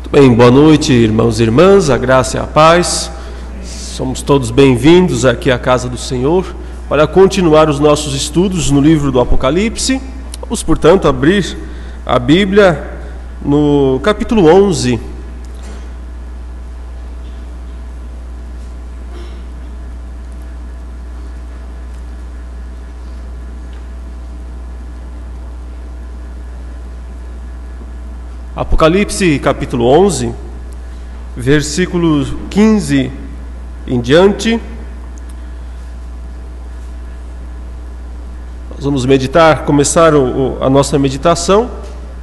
Bem, boa noite, irmãos e irmãs, a graça e a paz. Somos todos bem-vindos aqui à casa do Senhor para continuar os nossos estudos no livro do Apocalipse. Vamos, portanto, abrir a Bíblia no capítulo 11. Apocalipse capítulo 11, versículo 15 em diante. Nós vamos começar a nossa meditação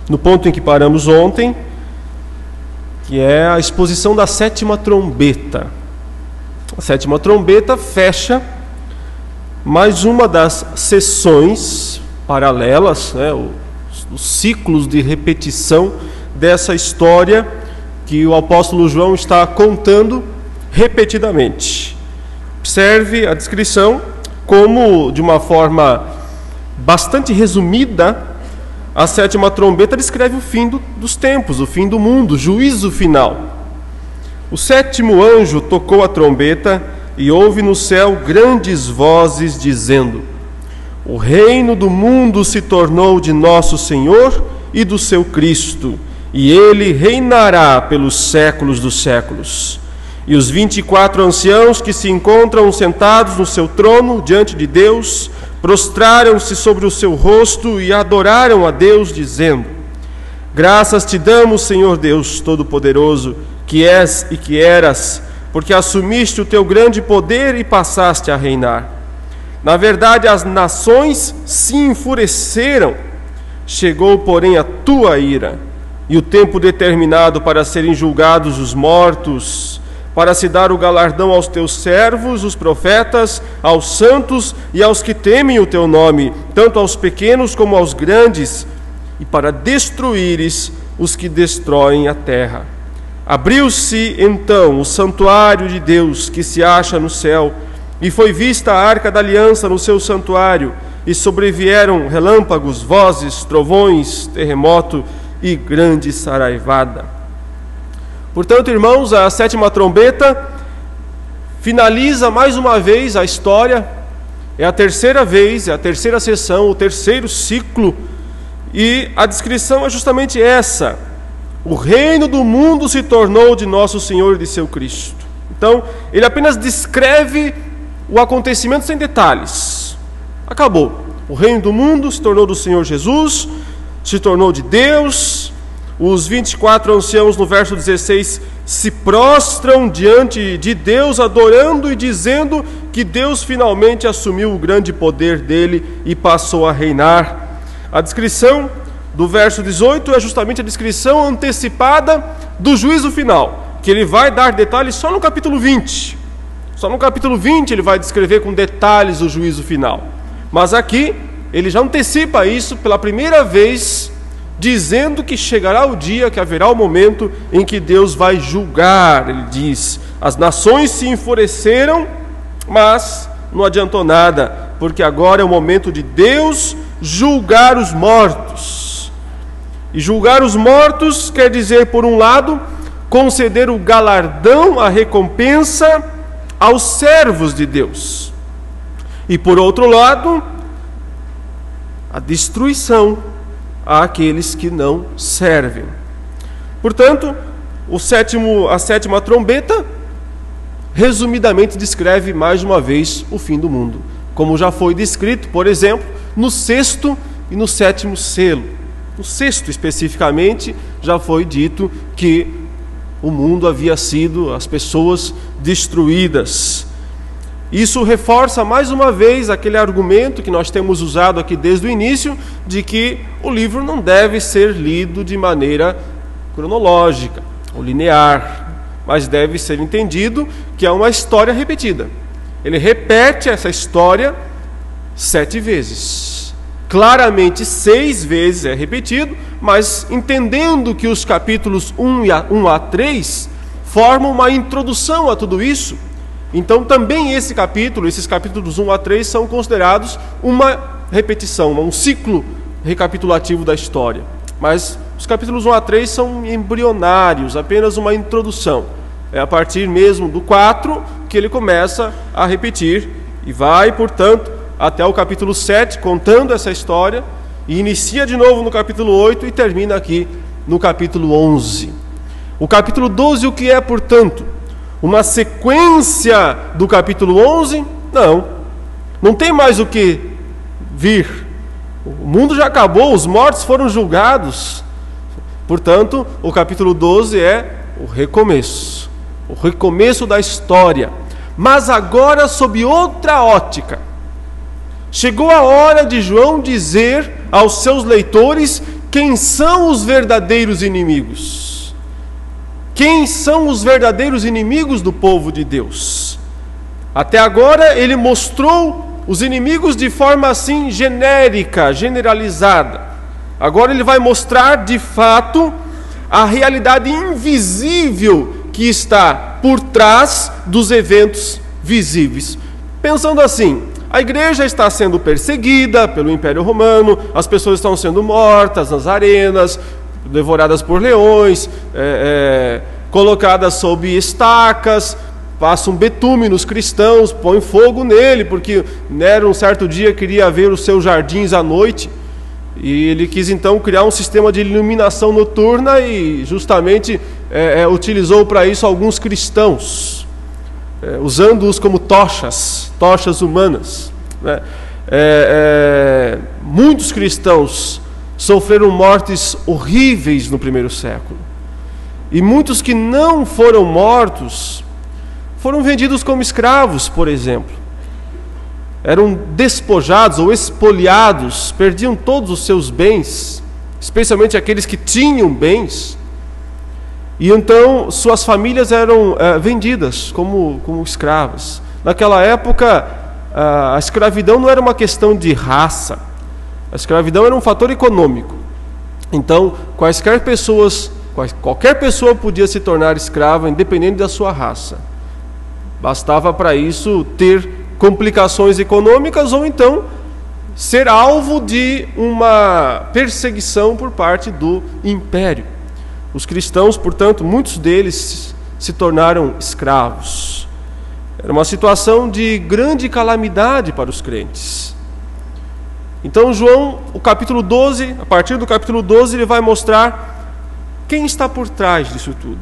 no ponto em que paramos ontem, que é a exposição da sétima trombeta. A sétima trombeta fecha mais uma das sessões paralelas, os ciclos de repetição dessa história que o apóstolo João está contando repetidamente. Observe a descrição como, de uma forma bastante resumida, a sétima trombeta descreve o fim dos tempos, o fim do mundo, o juízo final. O sétimo anjo tocou a trombeta e houve no céu grandes vozes dizendo: o reino do mundo se tornou de nosso Senhor e do seu Cristo, e ele reinará pelos séculos dos séculos. E os 24 anciãos que se encontram sentados no seu trono diante de Deus, prostraram-se sobre o seu rosto e adoraram a Deus, dizendo: graças te damos, Senhor Deus Todo-Poderoso, que és e que eras, porque assumiste o teu grande poder e passaste a reinar. Na verdade, as nações se enfureceram, chegou, porém, a tua ira, e o tempo determinado para serem julgados os mortos, para se dar o galardão aos teus servos, os profetas, aos santos e aos que temem o teu nome, tanto aos pequenos como aos grandes, e para destruíres os que destroem a terra. Abriu-se então o santuário de Deus que se acha no céu, e foi vista a arca da aliança no seu santuário, e sobrevieram relâmpagos, vozes, trovões, terremoto e grande saraivada. Portanto, irmãos, a sétima trombeta finaliza mais uma vez a história. É a terceira vez, é a terceira sessão, o terceiro ciclo, e a descrição é justamente essa: o reino do mundo se tornou de nosso Senhor e de seu Cristo. Então, ele apenas descreve o acontecimento sem detalhes. Acabou. O reino do mundo se tornou do Senhor Jesus, se tornou de Deus. Os 24 anciãos, no verso 16, se prostram diante de Deus, adorando e dizendo que Deus finalmente assumiu o grande poder dele e passou a reinar. A descrição do verso 18 é justamente a descrição antecipada do juízo final, que ele vai dar detalhes só no capítulo 20. Só no capítulo 20 ele vai descrever com detalhes o juízo final. Mas aqui ele já antecipa isso pela primeira vez, dizendo que chegará o dia, que haverá o momento em que Deus vai julgar. Ele diz: as nações se enfureceram, mas não adiantou nada, porque agora é o momento de Deus julgar os mortos. E julgar os mortos quer dizer, por um lado, conceder o galardão, a recompensa aos servos de Deus, e por outro lado, a destruição àqueles que não servem. Portanto, a sétima trombeta resumidamente descreve mais uma vez o fim do mundo, como já foi descrito, por exemplo, no sexto e no sétimo selo. No sexto, especificamente, já foi dito que o mundo havia sido, as pessoas destruídas. Isso reforça mais uma vez aquele argumento que nós temos usado aqui desde o início, de que o livro não deve ser lido de maneira cronológica ou linear, mas deve ser entendido que é uma história repetida. Ele repete essa história 7 vezes. Claramente 6 vezes é repetido, mas entendendo que os capítulos 1 a 3 formam uma introdução a tudo isso, então também esses capítulos 1 a 3 são considerados uma repetição, um ciclo recapitulativo da história. Mas os capítulos 1 a 3 são embrionários, apenas uma introdução. É a partir mesmo do 4 que ele começa a repetir e vai, portanto, até o capítulo 7, contando essa história, e inicia de novo no capítulo 8 e termina aqui no capítulo 11. O capítulo 12, o que é, portanto? Uma sequência do capítulo 11? Não tem mais o que vir. O mundo já acabou, os mortos foram julgados. Portanto, o capítulo 12 é o recomeço da história. Mas agora sob outra ótica. Chegou a hora de João dizer aos seus leitores quem são os verdadeiros inimigos. Quem são os verdadeiros inimigos do povo de Deus? Até agora ele mostrou os inimigos de forma assim genérica, generalizada. Agora ele vai mostrar de fato a realidade invisível que está por trás dos eventos visíveis. Pensando assim, a igreja está sendo perseguida pelo Império Romano, as pessoas estão sendo mortas nas arenas, devoradas por leões, colocadas sob estacas, passam betume nos cristãos, põem fogo nele, porque Nero um certo dia queria ver os seus jardins à noite, e ele quis então criar um sistema de iluminação noturna e justamente utilizou para isso alguns cristãos, usando-os como tochas humanas, né? Muitos cristãos sofreram mortes horríveis no primeiro século, e muitos que não foram mortos foram vendidos como escravos, por exemplo. Eram despojados ou espoliados, perdiam todos os seus bens, especialmente aqueles que tinham bens, e então suas famílias eram vendidas como escravas. Naquela época, a escravidão não era uma questão de raça, a escravidão era um fator econômico. Então, qualquer pessoa podia se tornar escrava, independente da sua raça. Bastava para isso ter complicações econômicas ou então ser alvo de uma perseguição por parte do império. Os cristãos, portanto, muitos deles se tornaram escravos. Era uma situação de grande calamidade para os crentes. Então João, o capítulo 12, a partir do capítulo 12, ele vai mostrar quem está por trás disso tudo.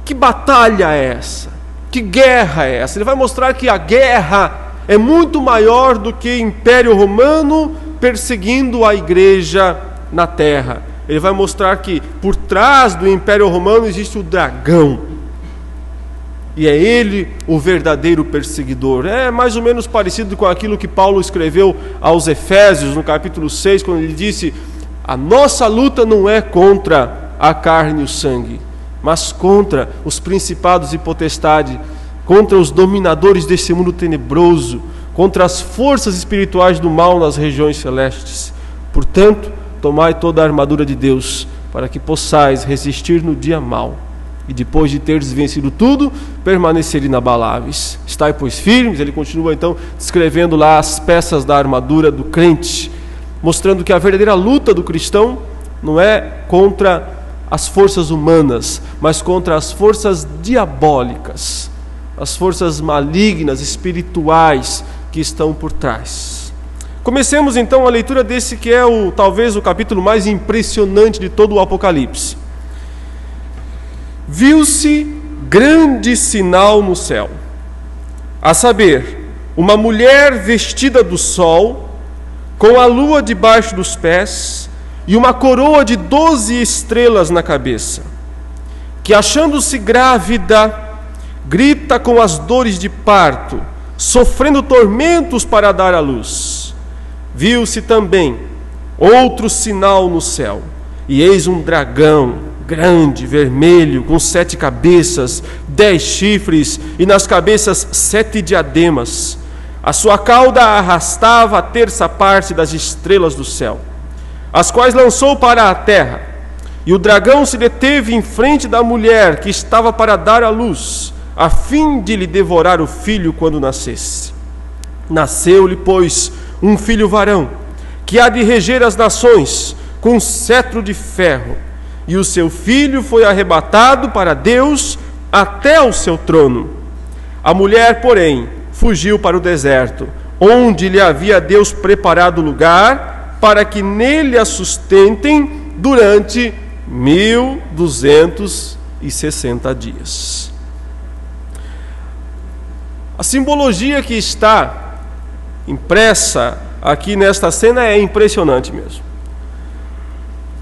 Que batalha é essa? Que guerra é essa? Ele vai mostrar que a guerra é muito maior do que o Império Romano perseguindo a igreja na terra. Ele vai mostrar que por trás do Império Romano existe o dragão. E é ele o verdadeiro perseguidor. É mais ou menos parecido com aquilo que Paulo escreveu aos Efésios, no capítulo 6, quando ele disse: a nossa luta não é contra a carne e o sangue, mas contra os principados e potestades, contra os dominadores desse mundo tenebroso, contra as forças espirituais do mal nas regiões celestes. Portanto, tomai toda a armadura de Deus, para que possais resistir no dia mau, e depois de teres vencido tudo, permanecer inabaláveis. Estai, pois, firmes. Ele continua então descrevendo lá as peças da armadura do crente, mostrando que a verdadeira luta do cristão não é contra as forças humanas, mas contra as forças diabólicas, as forças malignas, espirituais que estão por trás. Comecemos então a leitura desse que é talvez o capítulo mais impressionante de todo o Apocalipse. Viu-se grande sinal no céu, a saber, uma mulher vestida do sol, com a lua debaixo dos pés, e uma coroa de 12 estrelas na cabeça, que, achando-se grávida, grita com as dores de parto, sofrendo tormentos para dar à luz. Viu-se também outro sinal no céu, e eis um dragão grande, vermelho, com 7 cabeças, 10 chifres, e nas cabeças 7 diademas. A sua cauda arrastava a terça parte das estrelas do céu, as quais lançou para a terra. E o dragão se deteve em frente da mulher que estava para dar à luz, a fim de lhe devorar o filho quando nascesse. Nasceu-lhe, pois, um filho varão, que há de reger as nações, com cetro de ferro, e o seu filho foi arrebatado para Deus até o seu trono. A mulher, porém, fugiu para o deserto, onde lhe havia Deus preparado lugar para que nele a sustentem durante 1260 dias. A simbologia que está impressa aqui nesta cena é impressionante mesmo.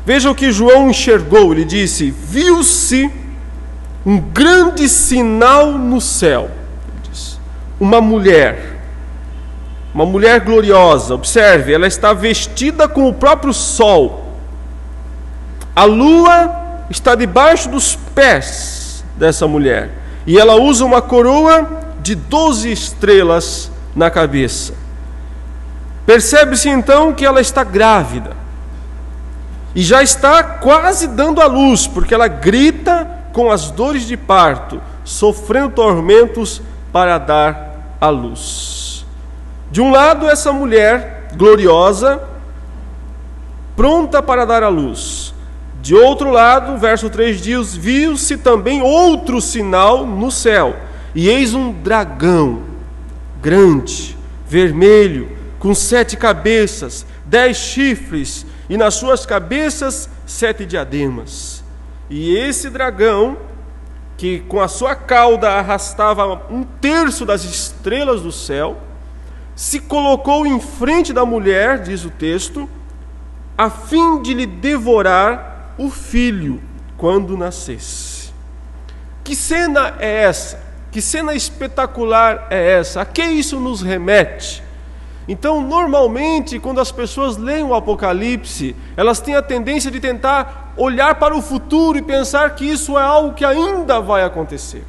Veja o que João enxergou. Ele disse: viu-se um grande sinal no céu. Uma mulher gloriosa. Observe, ela está vestida com o próprio sol. A lua está debaixo dos pés dessa mulher, e ela usa uma coroa de 12 estrelas na cabeça. Percebe-se então que ela está grávida e já está quase dando à luz, porque ela grita com as dores de parto, sofrendo tormentos para dar à luz. De um lado, essa mulher gloriosa, pronta para dar à luz. De outro lado, verso 3 diz: viu-se também outro sinal no céu, e eis um dragão grande, vermelho, com 7 cabeças, 10 chifres, e nas suas cabeças 7 diademas. E esse dragão, que com a sua cauda arrastava 1/3 das estrelas do céu, se colocou em frente da mulher, diz o texto, a fim de lhe devorar o filho quando nascesse. Que cena é essa? Que cena espetacular é essa? A que isso nos remete? Então, normalmente, quando as pessoas leem o Apocalipse, elas têm a tendência de tentar olhar para o futuro e pensar que isso é algo que ainda vai acontecer.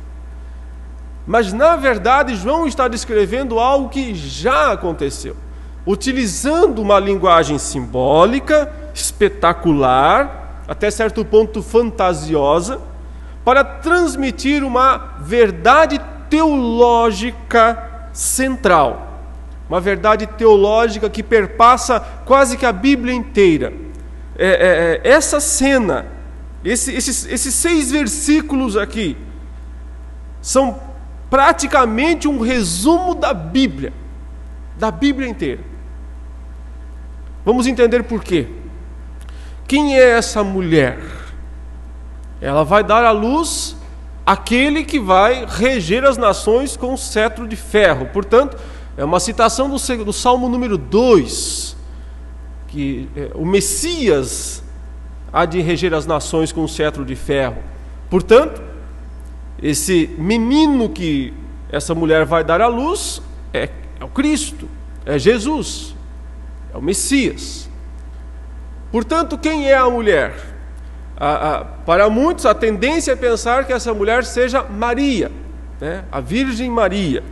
Mas, na verdade, João está descrevendo algo que já aconteceu, utilizando uma linguagem simbólica, espetacular, até certo ponto fantasiosa, para transmitir uma verdade teológica central. Uma verdade teológica que perpassa quase que a Bíblia inteira. Essa cena, esses 6 versículos aqui, são praticamente um resumo da Bíblia inteira. Vamos entender por quê. Quem é essa mulher? Ela vai dar à luz aquele que vai reger as nações com o cetro de ferro. Portanto, é uma citação do Salmo número 2, que o Messias há de reger as nações com o cetro de ferro. Portanto, esse menino que essa mulher vai dar à luz é o Cristo, é Jesus, é o Messias. Portanto, quem é a mulher? Para muitos, a tendência é pensar que essa mulher seja Maria, né? A Virgem Maria.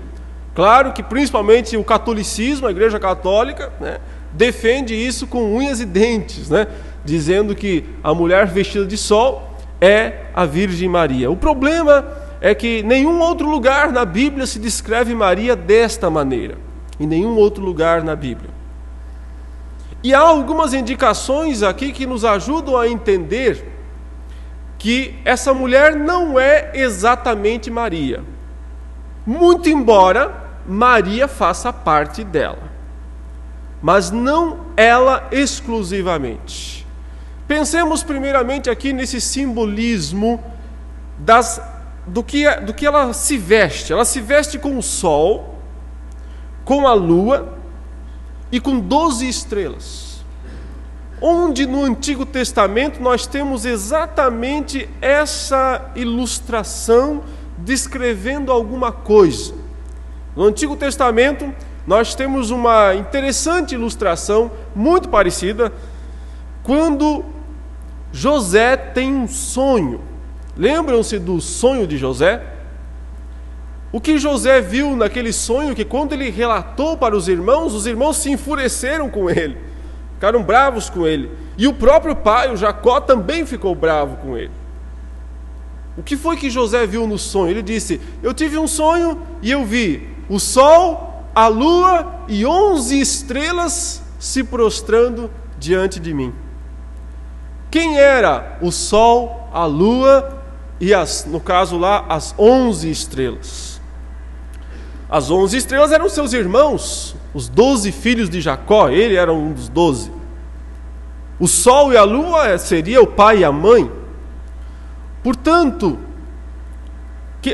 Claro que principalmente o catolicismo, a Igreja Católica, né, defende isso com unhas e dentes, né, dizendo que a mulher vestida de sol é a Virgem Maria. O problema é que em nenhum outro lugar na Bíblia se descreve Maria desta maneira. Em nenhum outro lugar na Bíblia. E há algumas indicações aqui que nos ajudam a entender que essa mulher não é exatamente Maria, muito embora Maria faça parte dela, mas não ela exclusivamente. Pensemos primeiramente aqui nesse simbolismo do que ela se veste. Ela se veste com o sol, com a lua e com 12 estrelas. Onde no Antigo Testamento nós temos exatamente essa ilustração descrevendo alguma coisa. No Antigo Testamento nós temos uma interessante ilustração, muito parecida, quando José tem um sonho. Lembram-se do sonho de José? O que José viu naquele sonho, que quando ele relatou para os irmãos se enfureceram com ele, ficaram bravos com ele. E o próprio pai, o Jacó, também ficou bravo com ele. O que foi que José viu no sonho? Ele disse: eu tive um sonho e eu vi o sol, a lua e 11 estrelas se prostrando diante de mim. Quem era o sol, a lua e no caso lá, as 11 estrelas? As 11 estrelas eram seus irmãos, os 12 filhos de Jacó. Ele era um dos 12. O sol e a lua seria o pai e a mãe. Portanto,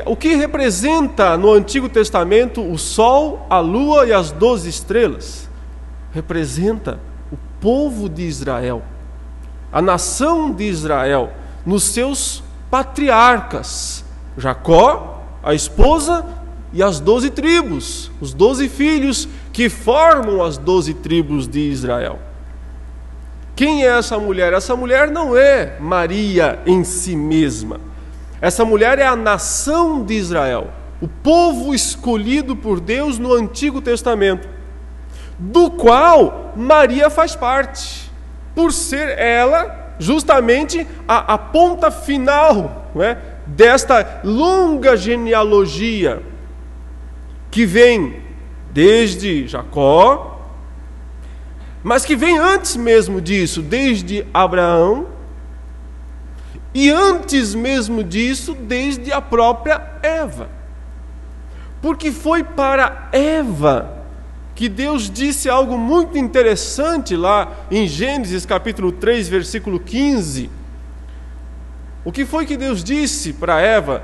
o que representa no Antigo Testamento o sol, a lua e as 12 estrelas? Representa o povo de Israel, a nação de Israel, nos seus patriarcas, Jacó, a esposa e as 12 tribos, os 12 filhos que formam as 12 tribos de Israel. Quem é essa mulher? Essa mulher não é Maria em si mesma. Essa mulher é a nação de Israel, o povo escolhido por Deus no Antigo Testamento, do qual Maria faz parte, por ser ela justamente a ponta final, não é, desta longa genealogia que vem desde Jacó, mas que vem antes mesmo disso, desde Abraão, e antes mesmo disso, desde a própria Eva. Porque foi para Eva que Deus disse algo muito interessante lá em Gênesis capítulo 3, versículo 15. O que foi que Deus disse para Eva?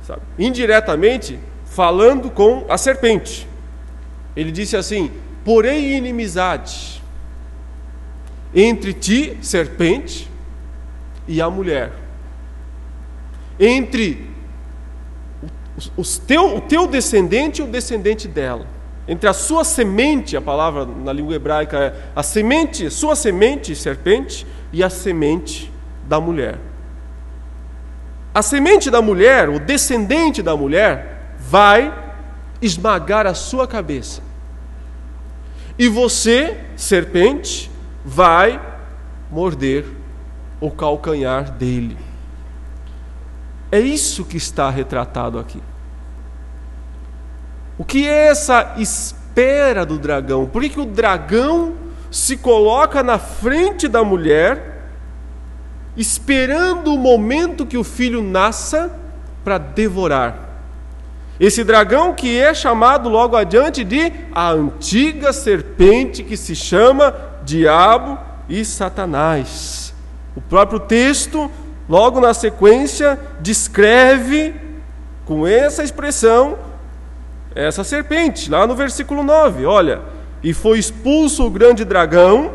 Sabe, indiretamente, falando com a serpente. Ele disse assim: porém inimizade entre ti, serpente, e a mulher, entre o teu descendente e o descendente dela, entre a sua semente, a palavra na língua hebraica é a semente, sua semente, serpente, e a semente da mulher. A semente da mulher, o descendente da mulher, vai esmagar a sua cabeça. E você, serpente, vai morder o calcanhar dele. É isso que está retratado aqui. O que é essa espera do dragão? Por que o dragão se coloca na frente da mulher, esperando o momento que o filho nasça para devorar? Esse dragão que é chamado logo adiante de a antiga serpente, que se chama Diabo e Satanás. O próprio texto, logo na sequência, descreve com essa expressão essa serpente, lá no versículo 9, olha: e foi expulso o grande dragão,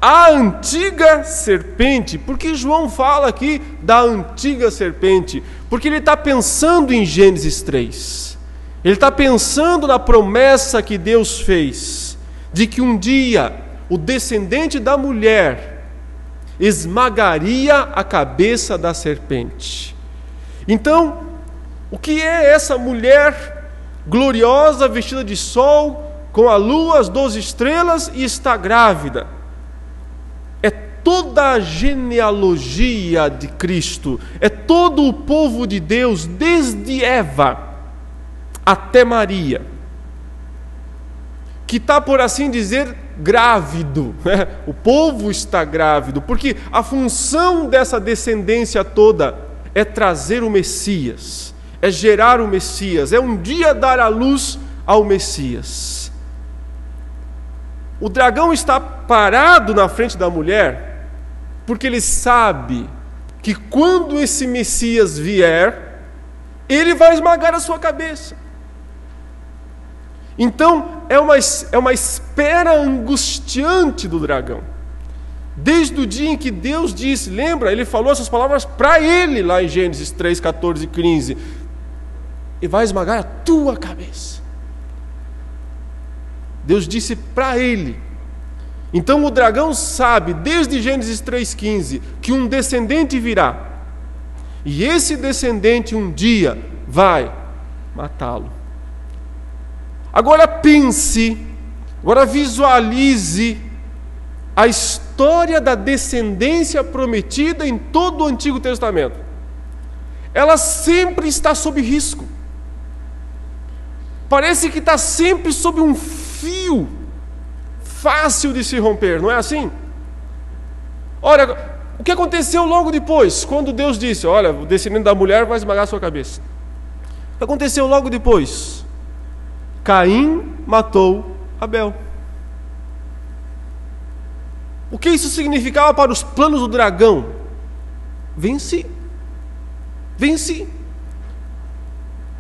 a antiga serpente. Por que João fala aqui da antiga serpente? Porque ele está pensando em Gênesis 3. Ele está pensando na promessa que Deus fez, de que um dia o descendente da mulher esmagaria a cabeça da serpente. Então, o que é essa mulher gloriosa, vestida de sol, com a lua, as 12 estrelas, e está grávida? É toda a genealogia de Cristo, é todo o povo de Deus, desde Eva até Maria, que está, por assim dizer, grávido, né? O povo está grávido, porque a função dessa descendência toda é trazer o Messias, é gerar o Messias, é um dia dar a luz ao Messias. O dragão está parado na frente da mulher, porque ele sabe que quando esse Messias vier, ele vai esmagar a sua cabeça. Então, é uma espera angustiante do dragão. Desde o dia em que Deus disse, lembra? Ele falou essas palavras para ele, lá em Gênesis 3, 14 e 15. E vai esmagar a tua cabeça. Deus disse para ele. Então o dragão sabe, desde Gênesis 3,15, que um descendente virá. E esse descendente um dia vai matá-lo. Agora pense, agora visualize a história da descendência prometida em todo o Antigo Testamento. Ela sempre está sob risco. Parece que está sempre sob um fio fácil de se romper, não é assim? Olha, o que aconteceu logo depois, quando Deus disse, olha, o descendente da mulher vai esmagar a sua cabeça. O que aconteceu logo depois? Caim matou Abel. O que isso significava para os planos do dragão? Venci. Venci.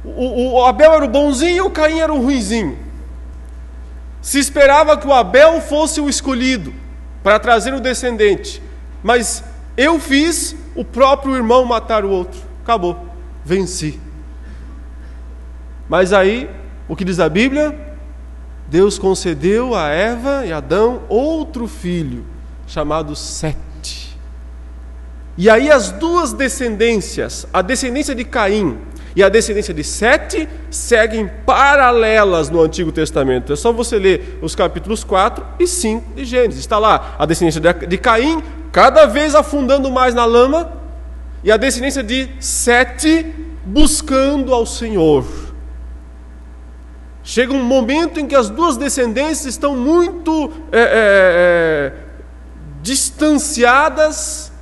O Abel era o bonzinho e o Caim era o ruinzinho. Se esperava que o Abel fosse o escolhido para trazer o descendente, mas eu fiz o próprio irmão matar o outro. Acabou. Venci. Mas aí, o que diz a Bíblia? Deus concedeu a Eva e Adão outro filho, chamado Sete. E aí as duas descendências, a descendência de Caim e a descendência de Sete, seguem paralelas no Antigo Testamento. É só você ler os capítulos 4 e 5 de Gênesis. Está lá a descendência de Caim, cada vez afundando mais na lama, e a descendência de Sete, buscando ao Senhor. Chega um momento em que as duas descendências estão muito distanciadas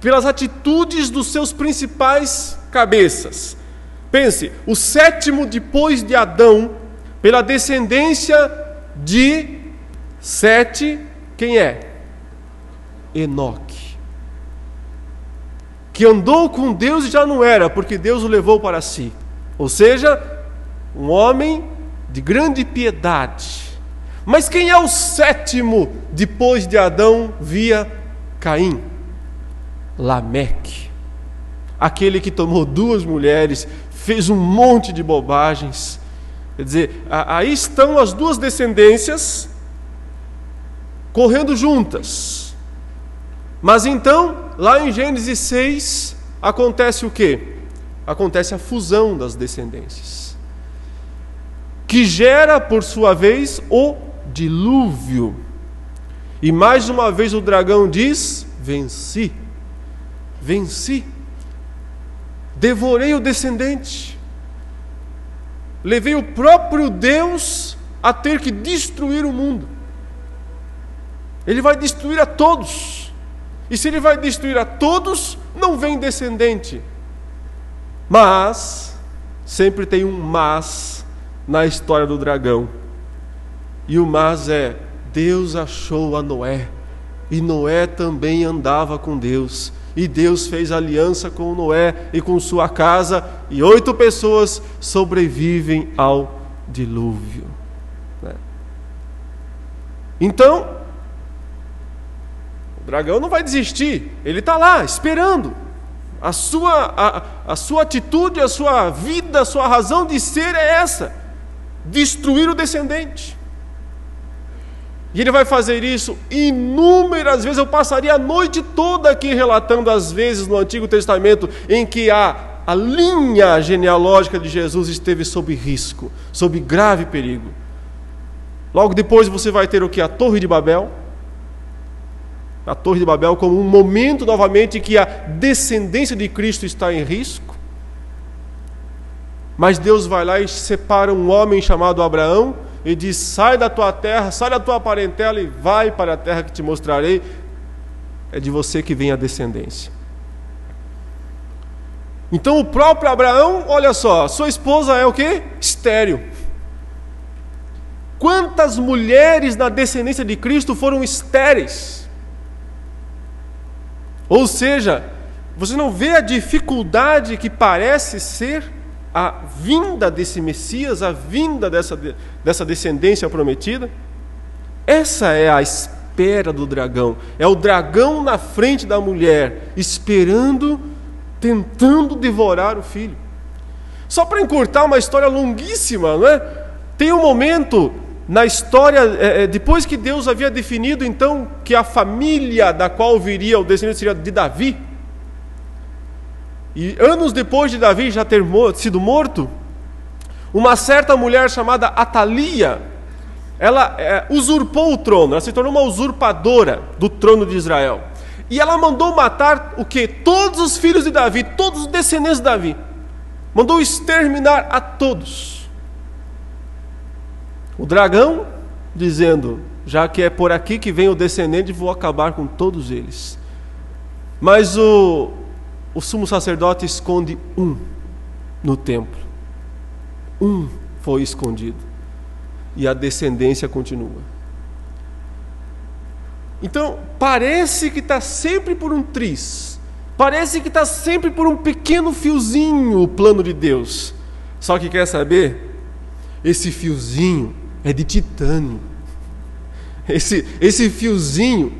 pelas atitudes dos seus principais cabeças. Pense, o sétimo depois de Adão, pela descendência de Sete, quem é? Enoque. Que andou com Deus e já não era, porque Deus o levou para si. Ou seja, um homem de grande piedade. Mas quem é o sétimo depois de Adão via Caim? Lameque. Aquele que tomou duas mulheres, fez um monte de bobagens. Quer dizer, aí estão as duas descendências correndo juntas. Mas então, lá em Gênesis 6, acontece o quê? Acontece a fusão das descendências, que gera, por sua vez, o dilúvio. E mais uma vez o dragão diz: venci, venci, devorei o descendente, levei o próprio Deus a ter que destruir o mundo. Ele vai destruir a todos, e se ele vai destruir a todos, não vem descendente. Mas, sempre tem um mas na história do dragão. E o mas é: Deus achou a Noé, e Noé também andava com Deus, e Deus fez aliança com Noé e com sua casa, e 8 pessoas sobrevivem ao dilúvio. Então, o dragão não vai desistir, ele está lá esperando. A sua atitude, a sua vida, a sua razão de ser é essa: destruir o descendente. E ele vai fazer isso inúmeras vezes. Eu passaria a noite toda aqui relatando as vezes no Antigo Testamento em que a linha genealógica de Jesus esteve sob risco, sob grave perigo. Logo depois você vai ter o que? A Torre de Babel. A Torre de Babel como um momento novamente em que a descendência de Cristo está em risco. Mas Deus vai lá e separa um homem chamado Abraão e diz: sai da tua terra, sai da tua parentela e vai para a terra que te mostrarei. É de você que vem a descendência. Então o próprio Abraão, olha só, sua esposa é o quê? Estéril. Quantas mulheres na descendência de Cristo foram estéreis? Ou seja, você não vê a dificuldade que parece ser a vinda desse Messias, a vinda dessa descendência prometida? Essa é a espera do dragão. É o dragão na frente da mulher, esperando, tentando devorar o filho. Só para encurtar uma história longuíssima, não é? Tem um momento na história, depois que Deus havia definido então que a família da qual viria o descendente seria de Davi, e anos depois de Davi já ter sido morto, uma certa mulher chamada Atalia, ela usurpou o trono, ela se tornou uma usurpadora do trono de Israel, e ela mandou matar o quê? Todos os filhos de Davi, todos os descendentes de Davi, mandou exterminar a todos. O dragão dizendo: já que é por aqui que vem o descendente, vou acabar com todos eles. Mas o sumo sacerdote esconde um no templo. Um foi escondido. E a descendência continua. Então, parece que está sempre por um triz. Parece que está sempre por um pequeno fiozinho o plano de Deus. Só que quer saber? Esse fiozinho é de titânio. Esse fiozinho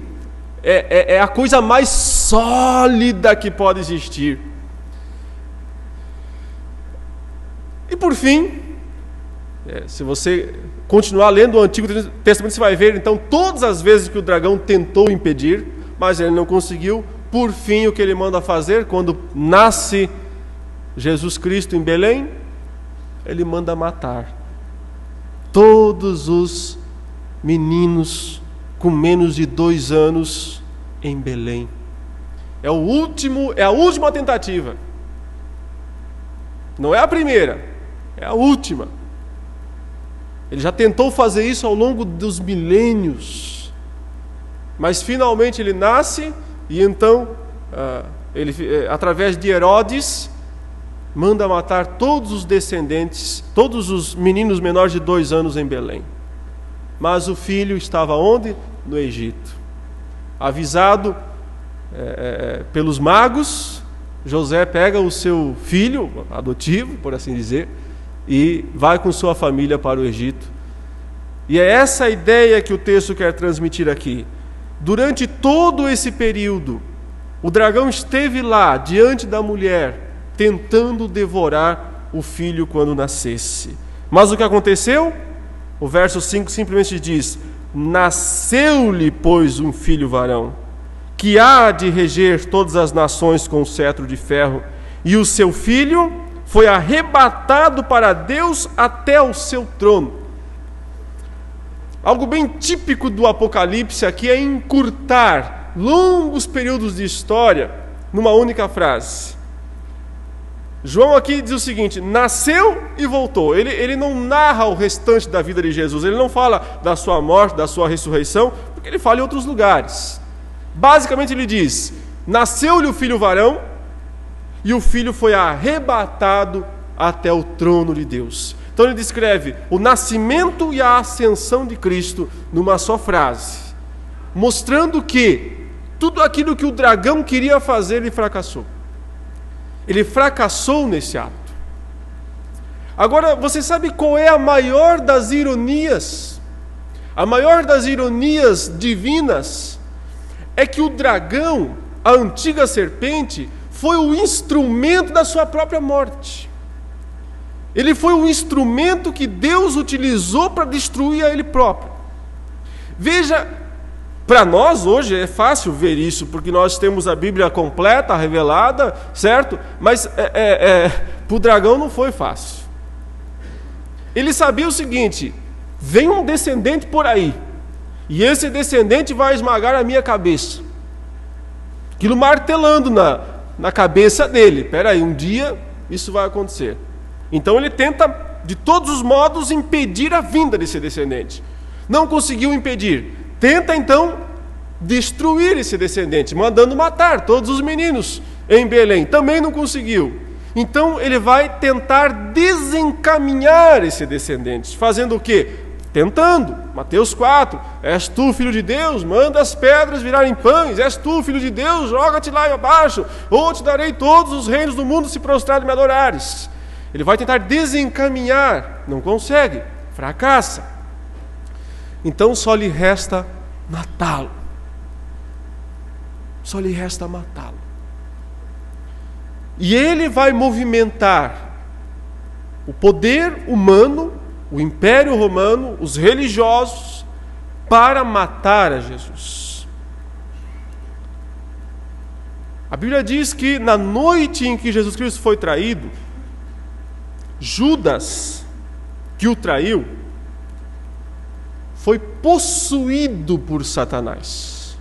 é a coisa mais sólida que pode existir. E por fim, se você continuar lendo o Antigo Testamento, você vai ver então todas as vezes que o dragão tentou impedir, mas ele não conseguiu. Por fim, o que ele manda fazer quando nasce Jesus Cristo em Belém? Ele manda matar todos os meninos com menos de 2 anos em Belém. É a última tentativa. Não é a primeira, é a última. Ele já tentou fazer isso ao longo dos milênios, mas finalmente ele nasce e então ele, através de Herodes, manda matar todos os descendentes, todos os meninos menores de 2 anos em Belém. Mas o filho estava onde? No Egito. Avisado pelos magos, José pega o seu filho adotivo, por assim dizer, e vai com sua família para o Egito. E é essa a ideia que o texto quer transmitir aqui. Durante todo esse período, o dragão esteve lá, diante da mulher, tentando devorar o filho quando nascesse. Mas o que aconteceu? O verso 5 simplesmente diz: nasceu-lhe, pois, um filho varão, que há de reger todas as nações com o cetro de ferro, e o seu filho foi arrebatado para Deus até o seu trono. Algo bem típico do Apocalipse aqui é encurtar longos períodos de história numa única frase. João aqui diz o seguinte: nasceu e voltou. Ele não narra o restante da vida de Jesus. Ele não fala da sua morte, da sua ressurreição, porque ele fala em outros lugares. Basicamente ele diz: nasceu-lhe o filho varão, e o filho foi arrebatado até o trono de Deus. Então ele descreve o nascimento e a ascensão de Cristo numa só frase, mostrando que tudo aquilo que o dragão queria fazer, ele fracassou. Ele fracassou nesse ato. Agora, você sabe qual é a maior das ironias? A maior das ironias divinas é que o dragão, a antiga serpente, foi o instrumento da sua própria morte. Ele foi o instrumento que Deus utilizou para destruir a ele próprio. Veja, para nós hoje é fácil ver isso, porque nós temos a Bíblia completa, revelada, certo? Mas para o dragão não foi fácil. Ele sabia o seguinte: vem um descendente por aí, e esse descendente vai esmagar a minha cabeça. Aquilo martelando na cabeça dele. Espera aí, um dia isso vai acontecer. Então ele tenta, de todos os modos, impedir a vinda desse descendente. Não conseguiu impedir. Tenta então destruir esse descendente, mandando matar todos os meninos em Belém. Também não conseguiu. Então ele vai tentar desencaminhar esse descendente. Fazendo o quê? Tentando. Mateus 4. És tu, filho de Deus? Manda as pedras virarem pães. És tu, filho de Deus? Joga-te lá abaixo, ou te darei todos os reinos do mundo se prostrado me adorares. Ele vai tentar desencaminhar. Não consegue. Fracassa. Então só lhe resta matá-lo. Só lhe resta matá-lo. E ele vai movimentar o poder humano, o Império Romano, os religiosos, para matar a Jesus. A Bíblia diz que na noite em que Jesus Cristo foi traído, Judas, que o traiu, foi possuído por Satanás.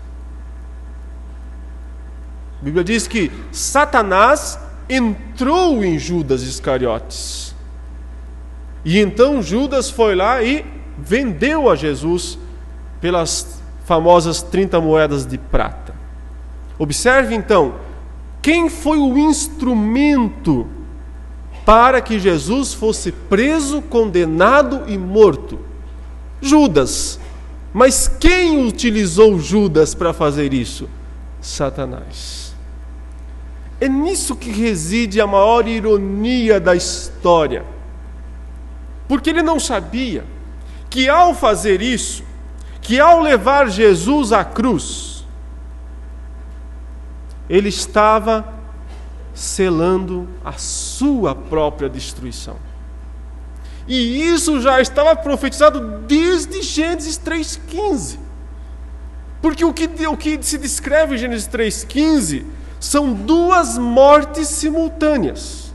A Bíblia diz que Satanás entrou em Judas Iscariotes. E então Judas foi lá e vendeu a Jesus pelas famosas 30 moedas de prata. Observe então, quem foi o instrumento para que Jesus fosse preso, condenado e morto? Judas. Mas quem utilizou Judas para fazer isso? Satanás. É nisso que reside a maior ironia da história. Porque ele não sabia que ao fazer isso, que ao levar Jesus à cruz, ele estava selando a sua própria destruição. E isso já estava profetizado desde Gênesis 3,15. Porque o que se descreve em Gênesis 3,15 são duas mortes simultâneas.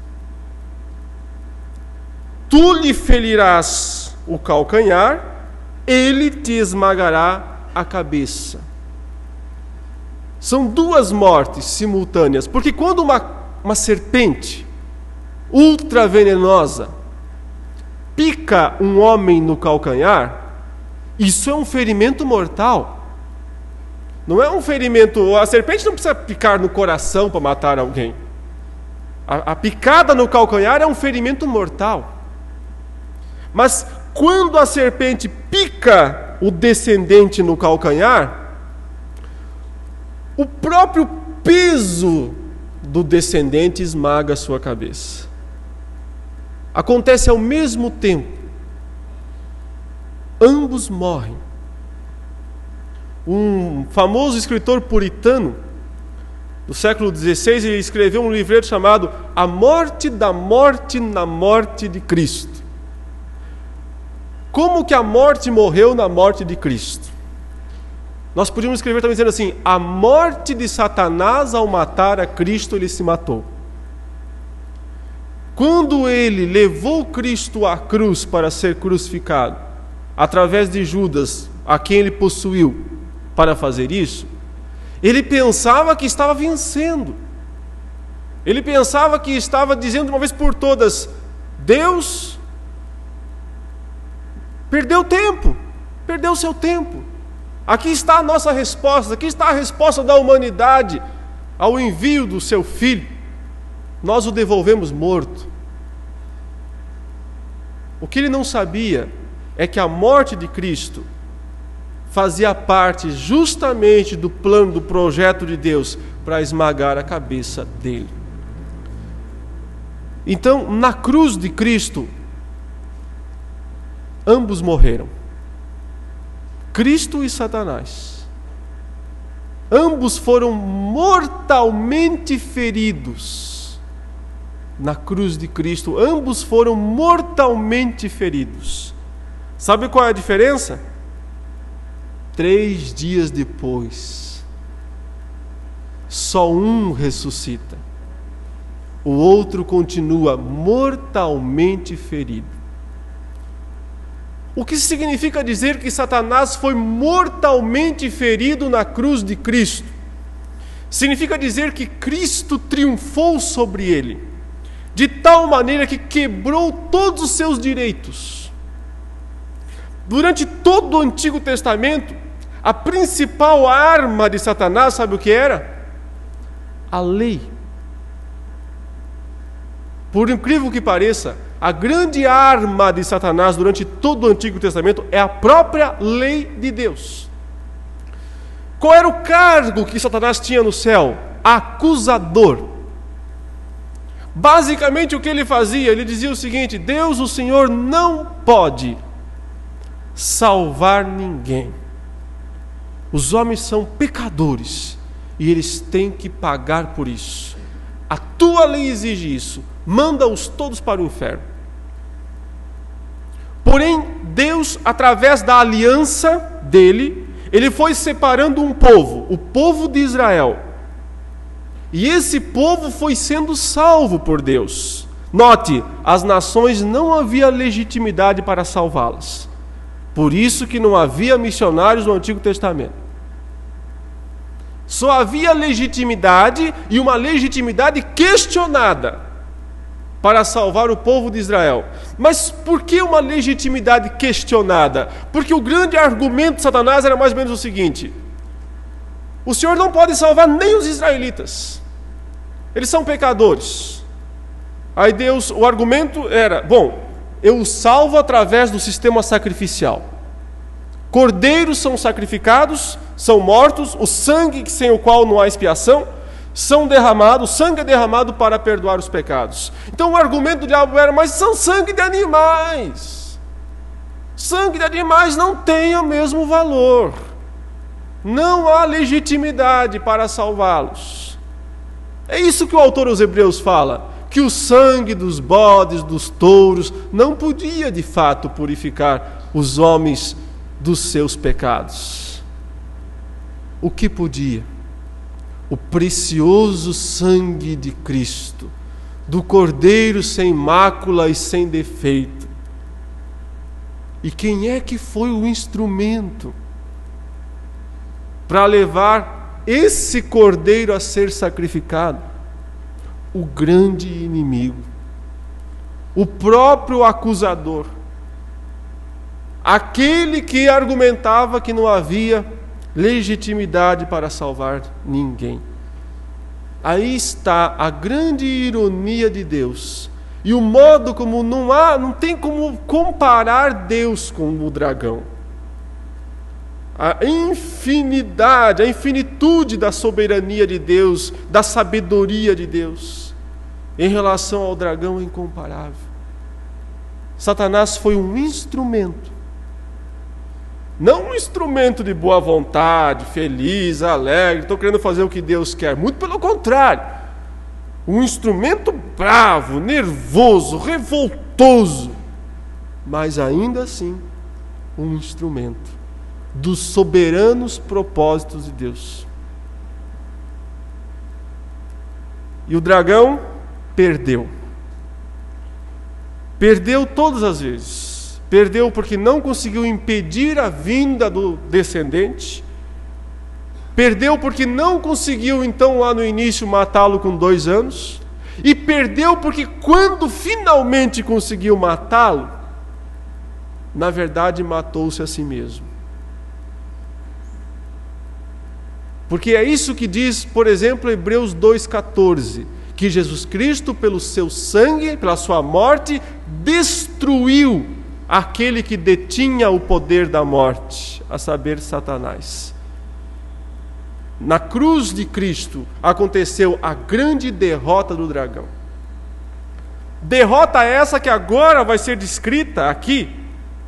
Tu lhe ferirás o calcanhar, ele te esmagará a cabeça. São duas mortes simultâneas, porque quando uma serpente ultravenenosa pica um homem no calcanhar, isso é um ferimento mortal. Não é um ferimento... A serpente não precisa picar no coração para matar alguém. A picada no calcanhar é um ferimento mortal. Mas quando a serpente pica o descendente no calcanhar, o próprio peso do descendente esmaga a sua cabeça. Acontece ao mesmo tempo. Ambos morrem. Um famoso escritor puritano do século XVI, ele escreveu um livreto chamado A Morte da Morte na Morte de Cristo. Como que a morte morreu na morte de Cristo? Nós podíamos escrever também dizendo assim: a morte de Satanás ao matar a Cristo, ele se matou. Quando ele levou Cristo à cruz para ser crucificado, através de Judas, a quem ele possuiu para fazer isso, ele pensava que estava vencendo. Ele pensava que estava dizendo de uma vez por todas: Deus perdeu tempo, perdeu seu tempo. Aqui está a nossa resposta, aqui está a resposta da humanidade ao envio do seu Filho. Nós o devolvemos morto. O que ele não sabia é que a morte de Cristo fazia parte justamente do plano, do projeto de Deus para esmagar a cabeça dele. Então, na cruz de Cristo, ambos morreram. Cristo e Satanás. Ambos foram mortalmente feridos na cruz de Cristo. Ambos foram mortalmente feridos. Sabe qual é a diferença? 3 dias depois, só um ressuscita. O outro continua mortalmente ferido. O que significa dizer que Satanás foi mortalmente ferido na cruz de Cristo? Significa dizer que Cristo triunfou sobre ele, de tal maneira que quebrou todos os seus direitos. Durante todo o Antigo Testamento, a principal arma de Satanás, sabe o que era? A lei. Por incrível que pareça, a grande arma de Satanás durante todo o Antigo Testamento é a própria lei de Deus. Qual era o cargo que Satanás tinha no céu? Acusador. Basicamente o que ele fazia? Ele dizia o seguinte: Deus, o Senhor, não pode salvar ninguém. Os homens são pecadores e eles têm que pagar por isso. A tua lei exige isso. Manda-os todos para o inferno. Porém, Deus, através da aliança dele, ele foi separando um povo, o povo de Israel. E esse povo foi sendo salvo por Deus. Note, as nações não havia legitimidade para salvá-las. Por isso que não havia missionários no Antigo Testamento. Só havia legitimidade, e uma legitimidade questionada. para salvar o povo de Israel. Mas por que uma legitimidade questionada? Porque o grande argumento de Satanás era mais ou menos o seguinte: o Senhor não pode salvar nem os israelitas, eles são pecadores. Aí Deus, o argumento era: bom, eu os salvo através do sistema sacrificial. Cordeiros são sacrificados, são mortos, o sangue sem o qual não há expiação, são derramados, o sangue é derramado para perdoar os pecados. Então o argumento do diabo era: mas são sangue de animais. Sangue de animais não tem o mesmo valor. Não há legitimidade para salvá-los. É isso que o autor aos Hebreus fala, que o sangue dos bodes, dos touros, não podia de fato purificar os homens dos seus pecados. O que podia? O precioso sangue de Cristo, do Cordeiro sem mácula e sem defeito. E quem é que foi o instrumento para levar esse Cordeiro a ser sacrificado? O grande inimigo, o próprio acusador, aquele que argumentava que não havia legitimidade para salvar ninguém. Aí está a grande ironia de Deus e o modo como não tem como comparar Deus com o dragão. A infinidade, a infinitude da soberania de Deus, da sabedoria de Deus em relação ao dragão é incomparável. Satanás foi um instrumento, não um instrumento de boa vontade, feliz, alegre, estou querendo fazer o que Deus quer. Muito pelo contrário. Um instrumento bravo, nervoso, revoltoso. Mas ainda assim, um instrumento dos soberanos propósitos de Deus. E o dragão perdeu. Perdeu todas as vezes. Perdeu porque não conseguiu impedir a vinda do descendente. Perdeu porque não conseguiu, então, lá no início, matá-lo com 2 anos. E perdeu porque quando finalmente conseguiu matá-lo, na verdade matou-se a si mesmo. Porque é isso que diz, por exemplo, Hebreus 2,14, que Jesus Cristo, pelo seu sangue, pela sua morte, destruiu aquele que detinha o poder da morte, a saber, Satanás. Na cruz de Cristo aconteceu a grande derrota do dragão. Derrota essa que agora vai ser descrita aqui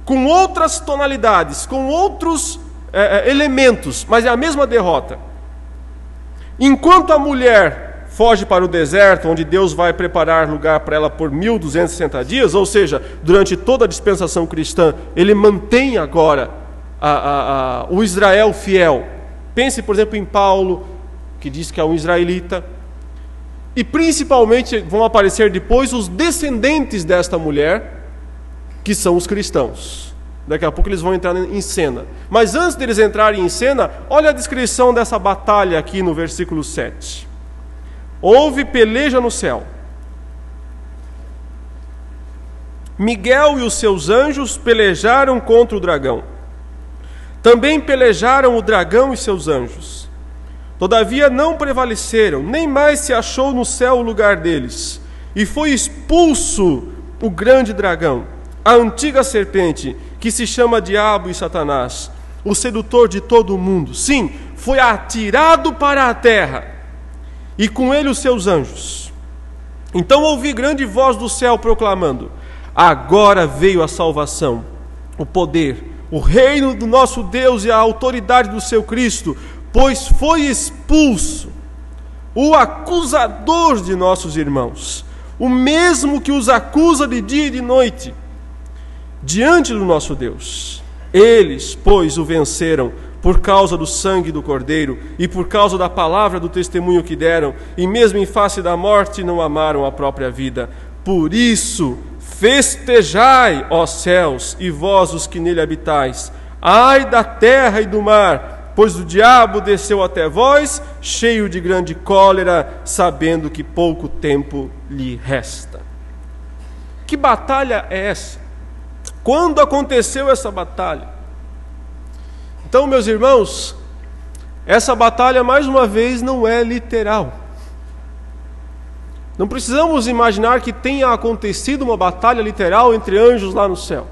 com outras tonalidades, com outros elementos, mas é a mesma derrota. Enquanto a mulher foge para o deserto, onde Deus vai preparar lugar para ela por 1260 dias, ou seja, durante toda a dispensação cristã, ele mantém agora o Israel fiel. Pense, por exemplo, em Paulo, que diz que é um israelita, e principalmente vão aparecer depois os descendentes desta mulher, que são os cristãos. Daqui a pouco eles vão entrar em cena. Mas antes deles entrarem em cena, olha a descrição dessa batalha aqui no versículo 7. Houve peleja no céu. Miguel e os seus anjos pelejaram contra o dragão. Também pelejaram o dragão e seus anjos. Todavia não prevaleceram, nem mais se achou no céu o lugar deles. E foi expulso o grande dragão, a antiga serpente, que se chama Diabo e Satanás, o sedutor de todo o mundo. Sim, foi atirado para a terra, e com ele os seus anjos. Então ouvi grande voz do céu proclamando: agora veio a salvação, o poder, o reino do nosso Deus e a autoridade do seu Cristo, pois foi expulso o acusador de nossos irmãos, o mesmo que os acusa de dia e de noite, diante do nosso Deus. Eles, pois, o venceram por causa do sangue do Cordeiro e por causa da palavra do testemunho que deram, e mesmo em face da morte não amaram a própria vida. Por isso, festejai, ó céus, e vós os que nele habitais. Ai da terra e do mar, pois o diabo desceu até vós, cheio de grande cólera, sabendo que pouco tempo lhe resta. Que batalha é essa? Quando aconteceu essa batalha? Então, meus irmãos, essa batalha, mais uma vez, não é literal. Não precisamos imaginar que tenha acontecido uma batalha literal entre anjos lá no céu.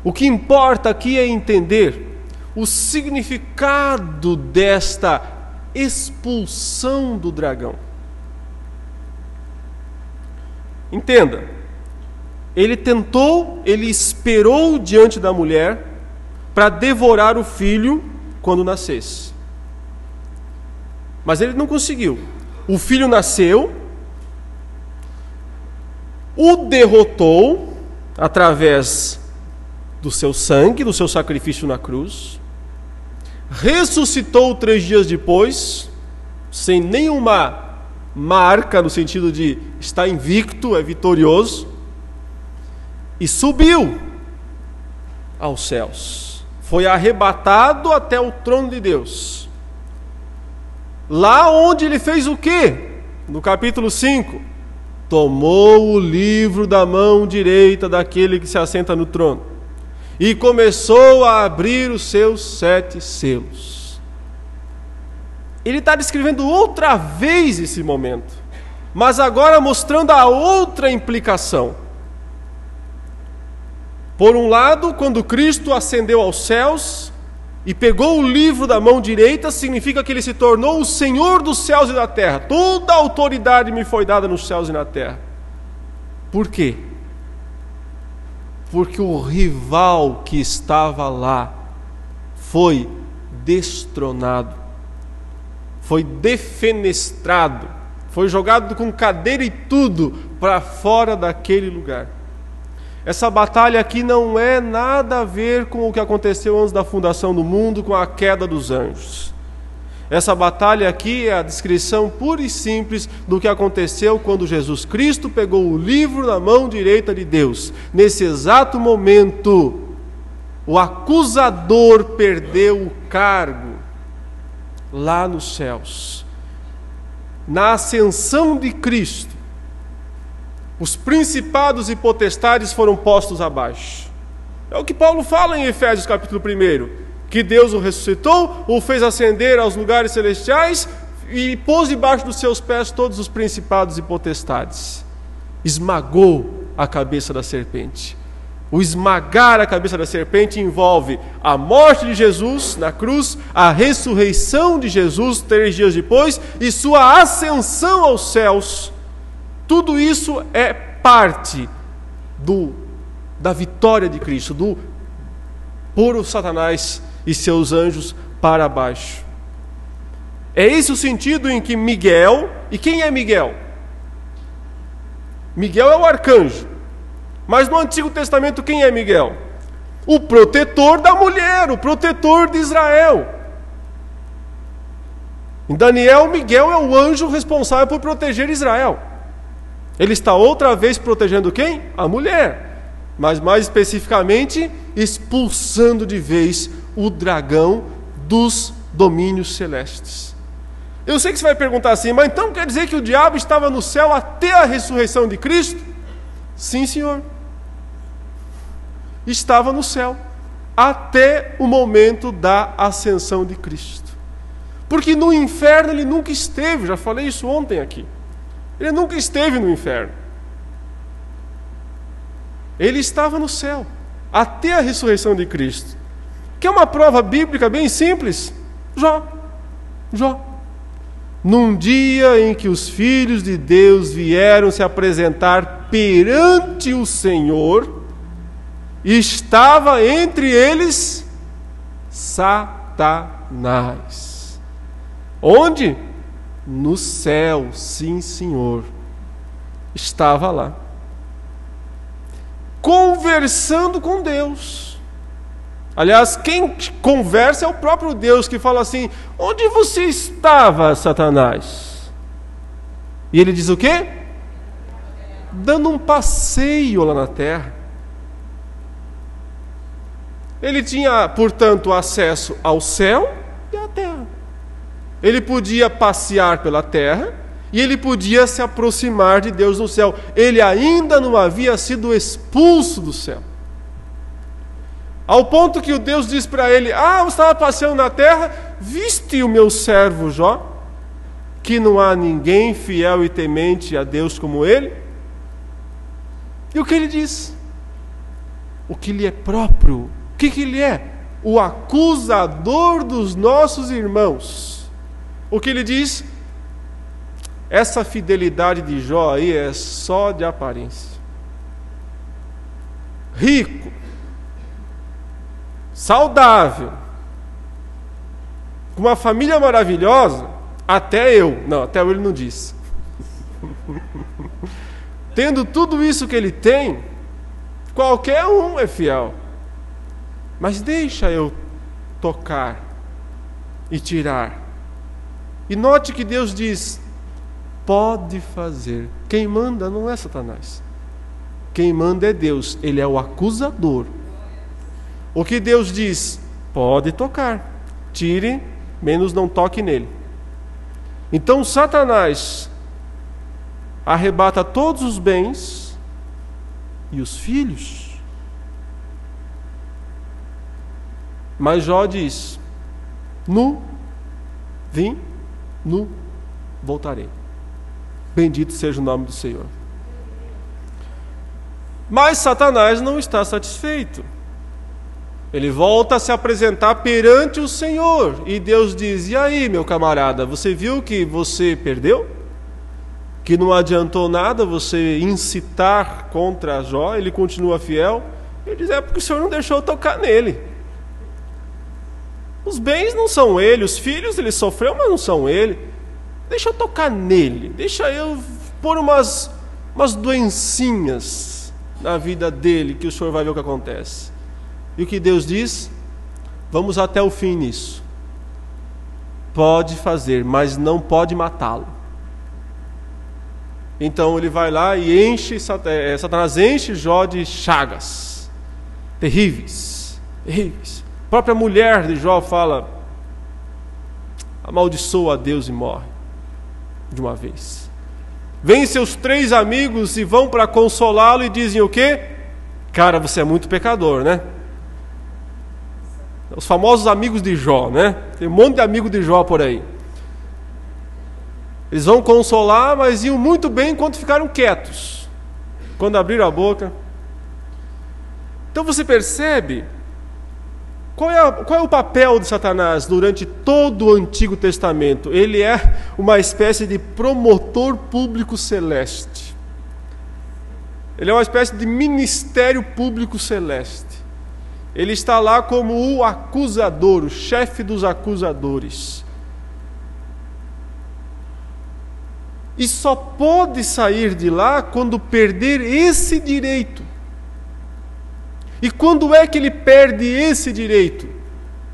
O que importa aqui é entender o significado desta expulsão do dragão. Entenda, ele esperou diante da mulher para devorar o filho quando nascesse. Mas ele não conseguiu. O filho nasceu, o derrotou através do seu sangue, do seu sacrifício na cruz, ressuscitou 3 dias depois, sem nenhuma marca, no sentido de estar invicto, é vitorioso, e subiu aos céus. Foi arrebatado até o trono de Deus. Lá onde ele fez o quê? No capítulo 5, tomou o livro da mão direita daquele que se assenta no trono e começou a abrir os seus 7 selos. Ele está descrevendo outra vez esse momento, mas agora mostrando a outra implicação. Por um lado, quando Cristo ascendeu aos céus e pegou o livro da mão direita, significa que ele se tornou o Senhor dos céus e da terra. Toda a autoridade me foi dada nos céus e na terra. Por quê? Porque o rival que estava lá foi destronado, foi defenestrado, foi jogado com cadeira e tudo para fora daquele lugar. Essa batalha aqui não é nada a ver com o que aconteceu antes da fundação do mundo, com a queda dos anjos. Essa batalha aqui é a descrição pura e simples do que aconteceu quando Jesus Cristo pegou o livro na mão direita de Deus. Nesse exato momento, o acusador perdeu o cargo lá nos céus. Na ascensão de Cristo, os principados e potestades foram postos abaixo. É o que Paulo fala em Efésios capítulo 1, que Deus o ressuscitou, o fez ascender aos lugares celestiais e pôs debaixo dos seus pés todos os principados e potestades. Esmagou a cabeça da serpente. O esmagar a cabeça da serpente envolve a morte de Jesus na cruz, a ressurreição de Jesus 3 dias depois e sua ascensão aos céus. Tudo isso é parte da vitória de Cristo, do pôr o Satanás e seus anjos para baixo. É esse o sentido em que Miguel, e quem é Miguel? Miguel é o arcanjo. Mas no Antigo Testamento quem é Miguel? O protetor da mulher, o protetor de Israel. Em Daniel, Miguel é o anjo responsável por proteger Israel. Ele está outra vez protegendo quem? A mulher. Mas mais especificamente, expulsando de vez o dragão dos domínios celestes. Eu sei que você vai perguntar assim, mas então quer dizer que o diabo estava no céu até a ressurreição de Cristo? Sim, senhor. Estava no céu até o momento da ascensão de Cristo. Porque no inferno ele nunca esteve, já falei isso ontem aqui. Ele nunca esteve no inferno. Ele estava no céu até a ressurreição de Cristo. Que é uma prova bíblica bem simples. Jó. Num dia em que os filhos de Deus vieram se apresentar perante o Senhor, estava entre eles Satanás. Onde? No céu, sim, senhor. Estava lá, conversando com Deus. Aliás, quem conversa é o próprio Deus, que fala assim: onde você estava, Satanás? E ele diz o quê? Dando um passeio lá na terra. Ele tinha, portanto, acesso ao céu e à terra. Ele podia passear pela terra e ele podia se aproximar de Deus no céu. Ele ainda não havia sido expulso do céu. Ao ponto que o Deus diz para ele: você estava passeando na terra, viste o meu servo Jó, que não há ninguém fiel e temente a Deus como ele? E o que ele diz? O que lhe é próprio. O que ele é? O acusador dos nossos irmãos. O que ele diz? Essa fidelidade de Jó aí é só de aparência. Rico, saudável, com uma família maravilhosa, até eu ele não disse. Tendo tudo isso que ele tem, qualquer um é fiel. Mas deixa eu tocar e tirar. E note que Deus diz: pode fazer. Quem manda não é Satanás. Quem manda é Deus. Ele é o acusador. O que Deus diz? Pode tocar. Tire, menos não toque nele. Então Satanás arrebata todos os bens e os filhos. Mas Jó diz: nu vim, nu voltarei. Bendito seja o nome do Senhor. Mas Satanás não está satisfeito. Ele volta a se apresentar perante o Senhor. E Deus diz: e aí, meu camarada, você viu que você perdeu? Que não adiantou nada você incitar contra Jó? Ele continua fiel? Ele diz: é porque o Senhor não deixou eu tocar nele. Os bens não são ele, os filhos ele sofreu, mas não são ele. Deixa eu tocar nele, deixa eu pôr umas doencinhas na vida dele, que o Senhor vai ver o que acontece. E o que Deus diz? Vamos até o fim nisso. Pode fazer, mas não pode matá-lo. Então ele vai lá e Satanás enche Jó de chagas terríveis, terríveis. A própria mulher de Jó fala: amaldiçoa a Deus e morre de uma vez. Vêm seus 3 amigos e vão para consolá-lo e dizem o quê? Cara, você é muito pecador, né? Os famosos amigos de Jó, né? Tem um monte de amigo de Jó por aí. Eles vão consolar, mas iam muito bem enquanto ficaram quietos. Quando abriram a boca. Então você percebe qual é o papel de Satanás durante todo o Antigo Testamento? Ele é uma espécie de promotor público celeste. Ele é uma espécie de ministério público celeste. Ele está lá como o acusador, o chefe dos acusadores. E só pode sair de lá quando perder esse direito. E quando é que ele perde esse direito?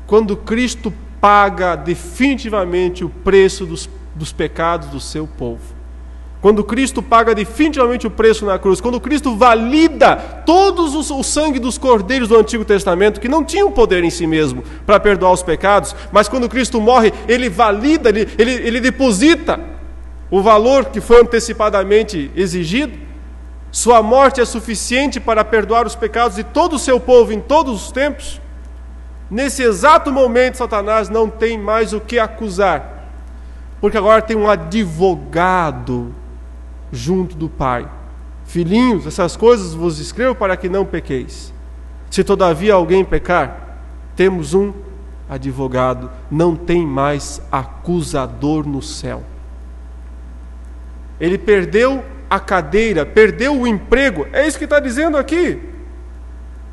Quando Cristo paga definitivamente o preço dos pecados do seu povo. Quando Cristo paga definitivamente o preço na cruz. Quando Cristo valida todos o sangue dos cordeiros do Antigo Testamento, que não tinham poder em si mesmo para perdoar os pecados, mas quando Cristo morre, ele valida, ele deposita o valor que foi antecipadamente exigido. Sua morte é suficiente para perdoar os pecados de todo o seu povo em todos os tempos. Nesse exato momento, Satanás não tem mais o que acusar, porque agora tem um advogado junto do Pai. Filhinhos, essas coisas vos escrevo para que não pequeis. Se todavia alguém pecar, temos um advogado, não tem mais acusador no céu. Ele perdeu a cadeira, perdeu o emprego, é isso que está dizendo aqui.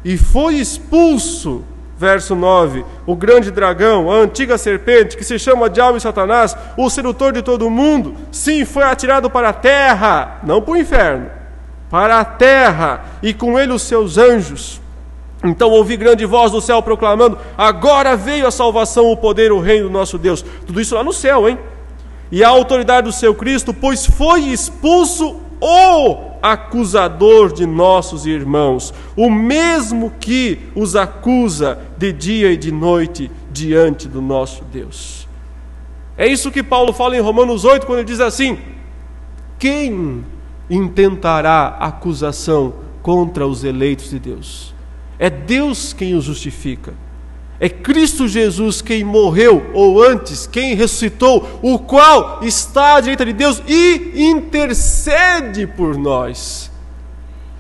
E foi expulso, verso 9, o grande dragão, a antiga serpente, que se chama Diabo e Satanás, o sedutor de todo mundo, sim, foi atirado para a terra, não para o inferno, para a terra, e com ele os seus anjos. Então ouvi grande voz do céu proclamando: agora veio a salvação, o poder, o reino do nosso Deus. Tudo isso lá no céu, hein? E a autoridade do seu Cristo, pois foi expulso o acusador de nossos irmãos, o mesmo que os acusa de dia e de noite diante do nosso Deus. É isso que Paulo fala em Romanos 8, quando ele diz assim: quem intentará acusação contra os eleitos de Deus? É Deus quem os justifica. É Cristo Jesus quem morreu, ou antes, quem ressuscitou, o qual está à direita de Deus e intercede por nós.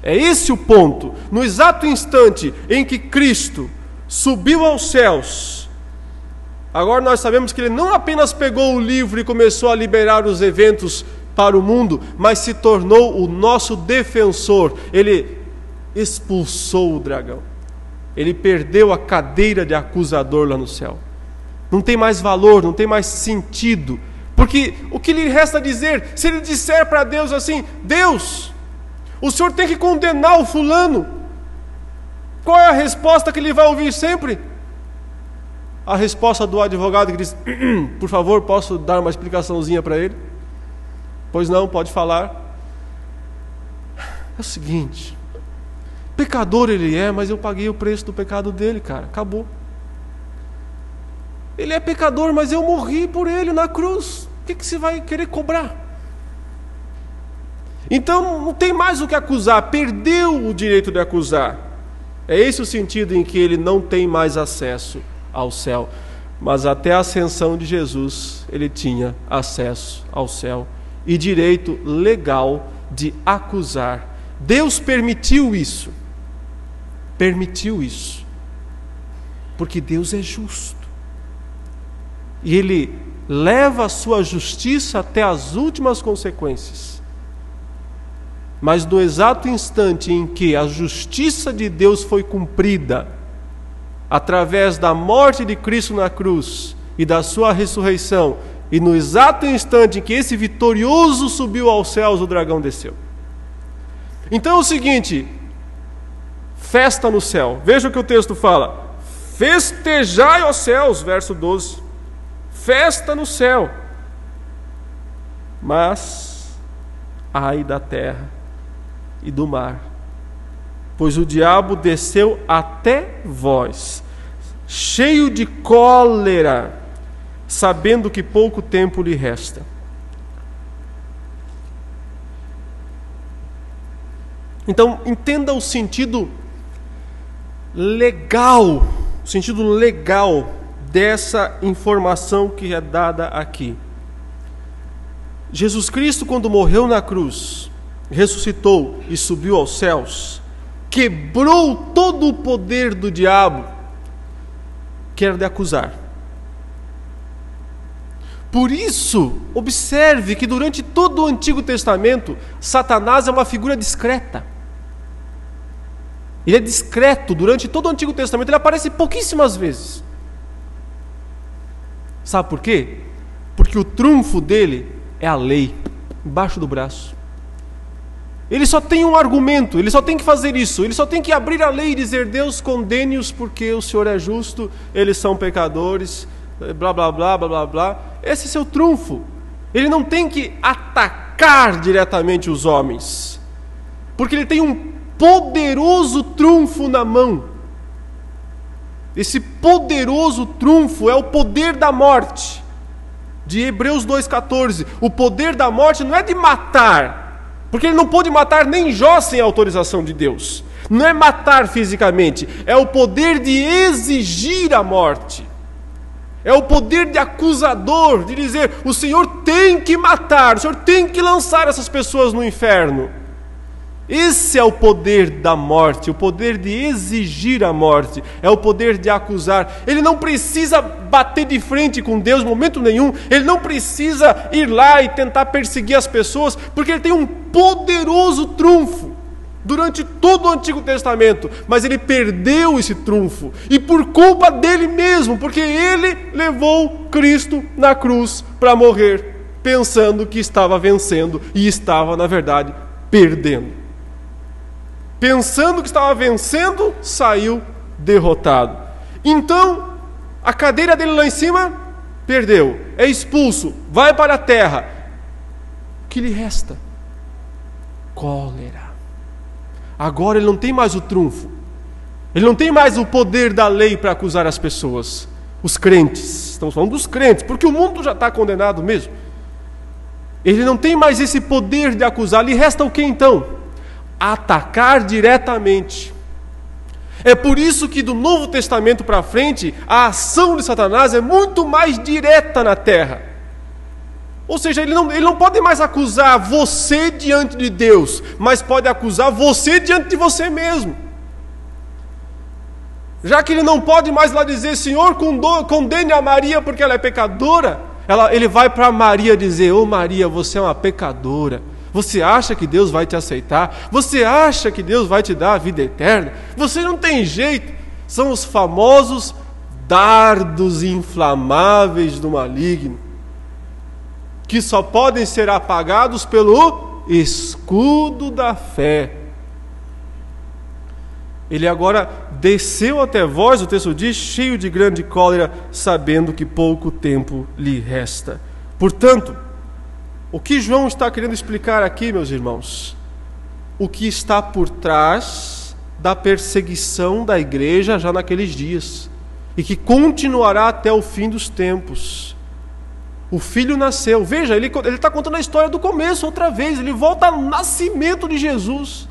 É esse o ponto. No exato instante em que Cristo subiu aos céus, agora nós sabemos que Ele não apenas pegou o livro e começou a liberar os eventos para o mundo, mas se tornou o nosso defensor. Ele expulsou o dragão. Ele perdeu a cadeira de acusador lá no céu. Não tem mais valor, não tem mais sentido. Porque o que lhe resta dizer, se ele disser para Deus assim: Deus, o Senhor tem que condenar o fulano, qual é a resposta que ele vai ouvir sempre? A resposta do advogado que diz: por favor, posso dar uma explicaçãozinha para ele? Pois não, pode falar. É o seguinte: pecador ele é, mas eu paguei o preço do pecado dele, cara. Acabou. Ele é pecador, mas eu morri por ele na cruz. O que você vai querer cobrar? Então não tem mais o que acusar. Perdeu o direito de acusar. É esse o sentido em que ele não tem mais acesso ao céu. Mas até a ascensão de Jesus, ele tinha acesso ao céu e direito legal de acusar. Deus permitiu isso. Permitiu isso, porque Deus é justo, e Ele leva a sua justiça até as últimas consequências. Mas no exato instante em que a justiça de Deus foi cumprida, através da morte de Cristo na cruz e da sua ressurreição, e no exato instante em que esse vitorioso subiu aos céus, o dragão desceu. Então é o seguinte: festa no céu. Veja o que o texto fala: festejai, ó céus, verso 12. Festa no céu. Mas ai da terra e do mar, pois o diabo desceu até vós, cheio de cólera, sabendo que pouco tempo lhe resta. Então, entenda o sentido legal dessa informação que é dada aqui. Jesus Cristo, quando morreu na cruz, ressuscitou e subiu aos céus, quebrou todo o poder do diabo, que era de acusar. Por isso, observe que durante todo o Antigo Testamento, Satanás é uma figura discreta. Ele é discreto durante todo o Antigo Testamento, ele aparece pouquíssimas vezes. Sabe por quê? Porque o trunfo dele é a lei, embaixo do braço. Ele só tem um argumento, ele só tem que fazer isso, ele só tem que abrir a lei e dizer: Deus, condene-os porque o Senhor é justo, eles são pecadores, blá blá blá blá blá blá. Esse é seu trunfo. Ele não tem que atacar diretamente os homens, porque ele tem um poderoso trunfo na mão. Esse poderoso trunfo é o poder da morte, de Hebreus 2,14. O poder da morte não é de matar, porque ele não pôde matar nem Jó sem a autorização de Deus. Não é matar fisicamente, é o poder de exigir a morte. É o poder de acusador, de dizer: o Senhor tem que matar, o Senhor tem que lançar essas pessoas no inferno. Esse é o poder da morte, o poder de exigir a morte, é o poder de acusar. Ele não precisa bater de frente com Deus em momento nenhum, ele não precisa ir lá e tentar perseguir as pessoas, porque ele tem um poderoso trunfo durante todo o Antigo Testamento, mas ele perdeu esse trunfo, e por culpa dele mesmo, porque ele levou Cristo na cruz para morrer, pensando que estava vencendo, e estava, na verdade, perdendo. Pensando que estava vencendo, saiu derrotado. Então, a cadeira dele lá em cima, perdeu, é expulso, vai para a terra. O que lhe resta? Cólera. Agora ele não tem mais o trunfo, ele não tem mais o poder da lei para acusar as pessoas, os crentes. Estamos falando dos crentes, porque o mundo já está condenado mesmo. Ele não tem mais esse poder de acusar. Lhe resta o que então? Atacar diretamente. É por isso que do Novo Testamento para frente, a ação de Satanás é muito mais direta na terra. Ou seja, ele não pode mais acusar você diante de Deus, mas pode acusar você diante de você mesmo. Já que ele não pode mais lá dizer, Senhor, condene a Maria porque ela é pecadora, ele vai para Maria dizer, ô Maria, você é uma pecadora. Você acha que Deus vai te aceitar? Você acha que Deus vai te dar a vida eterna? Você não tem jeito. São os famosos dardos inflamáveis do maligno, que só podem ser apagados pelo escudo da fé. Ele agora desceu até vós, o texto diz, cheio de grande cólera, sabendo que pouco tempo lhe resta. Portanto, o que João está querendo explicar aqui, meus irmãos? O que está por trás da perseguição da igreja já naqueles dias, e que continuará até o fim dos tempos. O filho nasceu. Veja, ele está contando a história do começo outra vez. Ele volta ao nascimento de Jesus,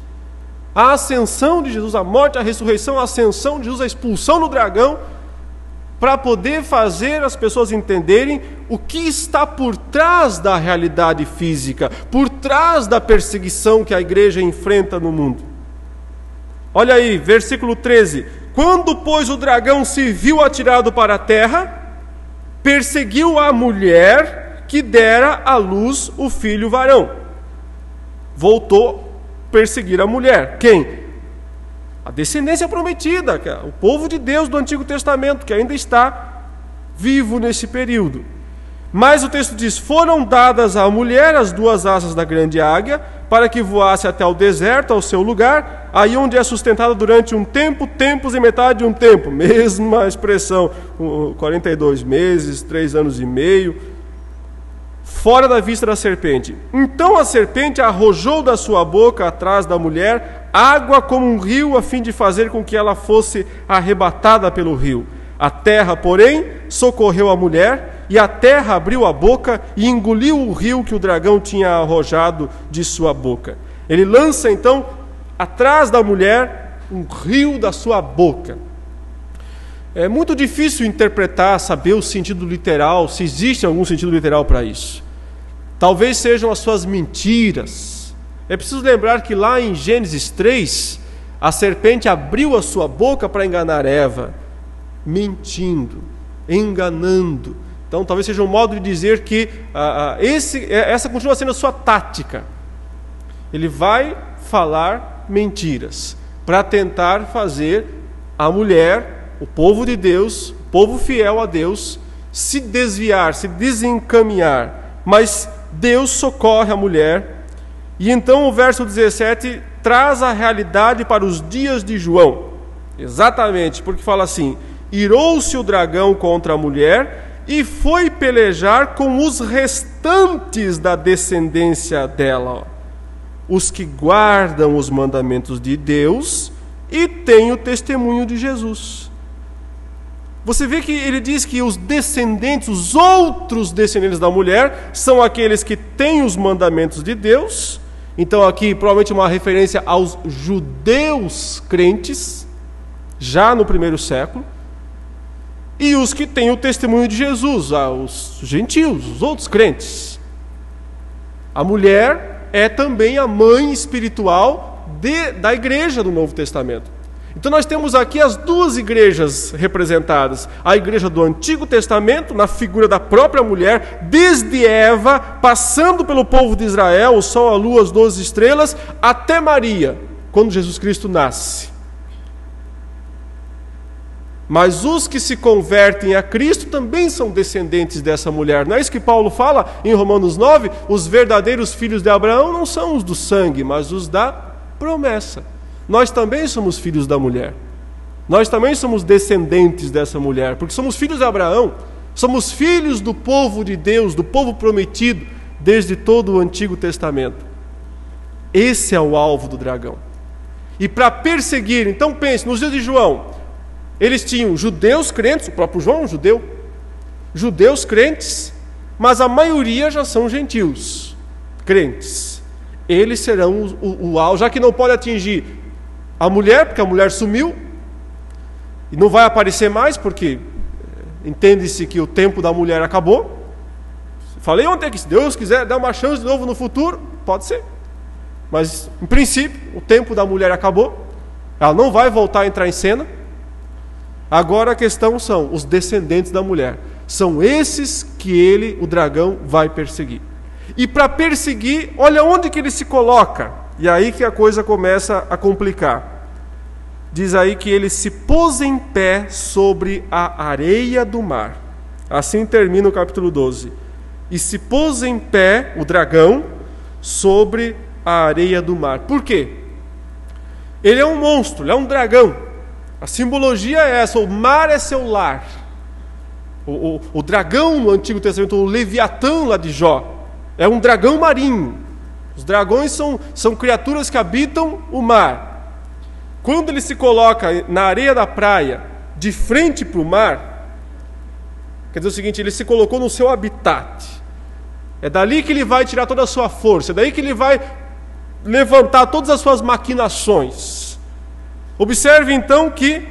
a ascensão de Jesus, a morte, a ressurreição, a ascensão de Jesus, a expulsão do dragão, para poder fazer as pessoas entenderem o que está por trás da realidade física, por trás da perseguição que a igreja enfrenta no mundo. Olha aí, versículo 13. Quando, pois, o dragão se viu atirado para a terra, perseguiu a mulher que dera à luz o filho varão. Voltou a perseguir a mulher. Quem? A descendência prometida, o povo de Deus do Antigo Testamento, que ainda está vivo nesse período. Mas o texto diz, foram dadas à mulher as duas asas da grande águia, para que voasse até o deserto, ao seu lugar, aí onde é sustentada durante um tempo, tempos e metade de um tempo. Mesma expressão, 42 meses, 3 anos e meio, fora da vista da serpente. Então a serpente arrojou da sua boca, atrás da mulher, água como um rio, a fim de fazer com que ela fosse arrebatada pelo rio. A terra, porém, socorreu a mulher, e a terra abriu a boca e engoliu o rio que o dragão tinha arrojado de sua boca. Ele lança, então, atrás da mulher, um rio da sua boca. É muito difícil interpretar, saber o sentido literal, se existe algum sentido literal para isso. Talvez sejam as suas mentiras. É preciso lembrar que lá em Gênesis 3, a serpente abriu a sua boca para enganar Eva, mentindo, enganando. Então talvez seja um modo de dizer que essa continua sendo a sua tática. Ele vai falar mentiras para tentar fazer a mulher, o povo de Deus, o povo fiel a Deus, se desviar, se desencaminhar. Mas Deus socorre a mulher. E então o verso 17 traz a realidade para os dias de João. Exatamente, porque fala assim: irou-se o dragão contra a mulher e foi pelejar com os restantes da descendência dela, os que guardam os mandamentos de Deus e têm o testemunho de Jesus. Você vê que ele diz que os descendentes, os outros descendentes da mulher, são aqueles que têm os mandamentos de Deus. Então aqui provavelmente uma referência aos judeus crentes, já no primeiro século, e os que têm o testemunho de Jesus, os gentios, os outros crentes. A mulher é também a mãe espiritual da igreja do Novo Testamento. Então nós temos aqui as duas igrejas representadas. A igreja do Antigo Testamento, na figura da própria mulher, desde Eva, passando pelo povo de Israel, o sol, a lua, as 12 estrelas, até Maria, quando Jesus Cristo nasce. Mas os que se convertem a Cristo também são descendentes dessa mulher. Não é isso que Paulo fala em Romanos 9? Os verdadeiros filhos de Abraão não são os do sangue, mas os da promessa. Nós também somos filhos da mulher. Nós também somos descendentes dessa mulher, porque somos filhos de Abraão. Somos filhos do povo de Deus, do povo prometido, desde todo o Antigo Testamento. Esse é o alvo do dragão. E para perseguir, então pense, nos dias de João, eles tinham judeus crentes, o próprio João é um judeu, judeus crentes, mas a maioria já são gentios. crentes. Eles serão o alvo, já que não pode atingir a mulher, porque a mulher sumiu, e não vai aparecer mais, porque entende-se que o tempo da mulher acabou. Falei ontem que se Deus quiser dar uma chance de novo no futuro, pode ser. Mas, em princípio, o tempo da mulher acabou. Ela não vai voltar a entrar em cena. Agora a questão são os descendentes da mulher. São esses que o dragão, vai perseguir. E para perseguir, olha onde que ele se coloca. E aí que a coisa começa a complicar. Diz aí que ele se pôs em pé sobre a areia do mar. Assim termina o capítulo 12. E se pôs em pé, o dragão, sobre a areia do mar. Por quê? Ele é um monstro, ele é um dragão. A simbologia é essa, o mar é seu lar. O dragão no Antigo Testamento, o Leviatã lá de Jó, é um dragão marinho. Os dragões são criaturas que habitam o mar. Quando ele se coloca na areia da praia, de frente para o mar, quer dizer o seguinte, ele se colocou no seu habitat. É dali que ele vai tirar toda a sua força, é daí que ele vai levantar todas as suas maquinações. Observe então que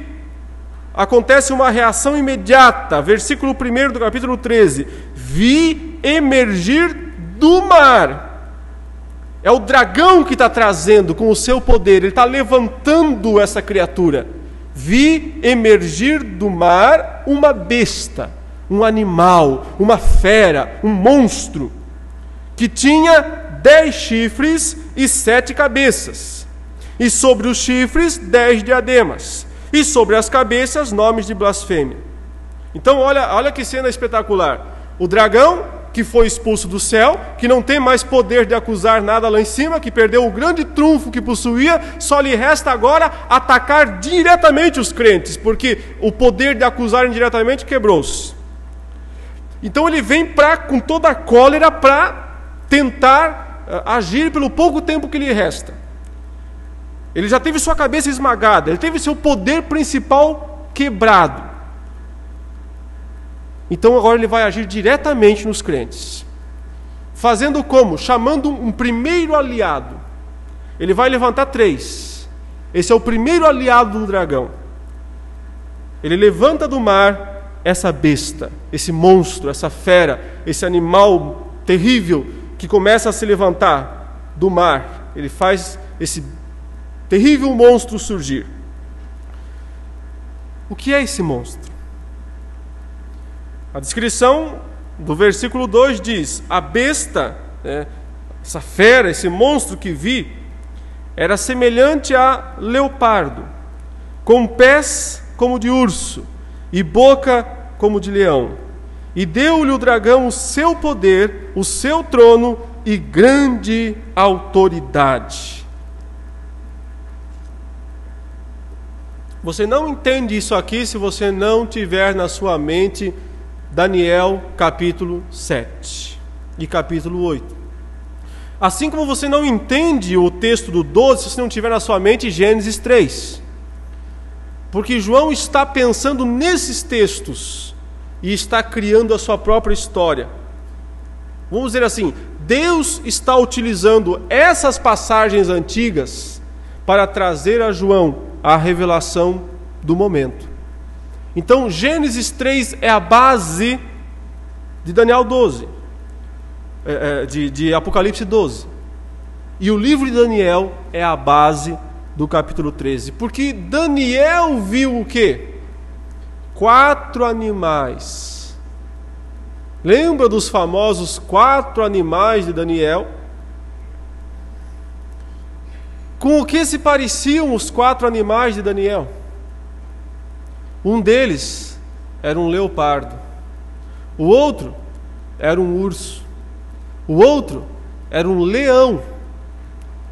acontece uma reação imediata. Versículo 1 do capítulo 13. Vi emergir do mar. É o dragão que está trazendo com o seu poder, ele está levantando essa criatura. Vi emergir do mar uma besta, um animal, uma fera, um monstro, que tinha 10 chifres e 7 cabeças, e sobre os chifres 10 diademas, e sobre as cabeças nomes de blasfêmia. Então olha que cena espetacular. O dragão que foi expulso do céu, que não tem mais poder de acusar nada lá em cima, que perdeu o grande trunfo que possuía, só lhe resta agora atacar diretamente os crentes, porque o poder de acusar indiretamente quebrou-se. Então ele vem com toda a cólera para tentar agir pelo pouco tempo que lhe resta. Ele já teve sua cabeça esmagada, ele teve seu poder principal quebrado. Então agora ele vai agir diretamente nos crentes. Fazendo como? Chamando um primeiro aliado. Ele vai levantar 3. Esse é o primeiro aliado do dragão. Ele levanta do mar essa besta, esse monstro, essa fera, esse animal terrível que começa a se levantar do mar. Ele faz esse terrível monstro surgir. O que é esse monstro? A descrição do versículo 2 diz: a besta, essa fera, esse monstro que vi, era semelhante a leopardo, com pés como de urso e boca como de leão. E deu-lhe o dragão o seu poder, o seu trono e grande autoridade. Você não entende isso aqui se você não tiver na sua mente Daniel capítulo 7 e capítulo 8. Assim como você não entende o texto do 12 se você não tiver na sua mente Gênesis 3. Porque João está pensando nesses textos e está criando a sua própria história. Vamos dizer assim, Deus está utilizando essas passagens antigas para trazer a João a revelação do momento. Então, Gênesis 3 é a base de Daniel 12, de Apocalipse 12. E o livro de Daniel é a base do capítulo 13. Porque Daniel viu o quê? 4 animais. Lembra dos famosos 4 animais de Daniel? Com o que se pareciam os 4 animais de Daniel? Um deles era um leopardo, o outro era um urso, o outro era um leão,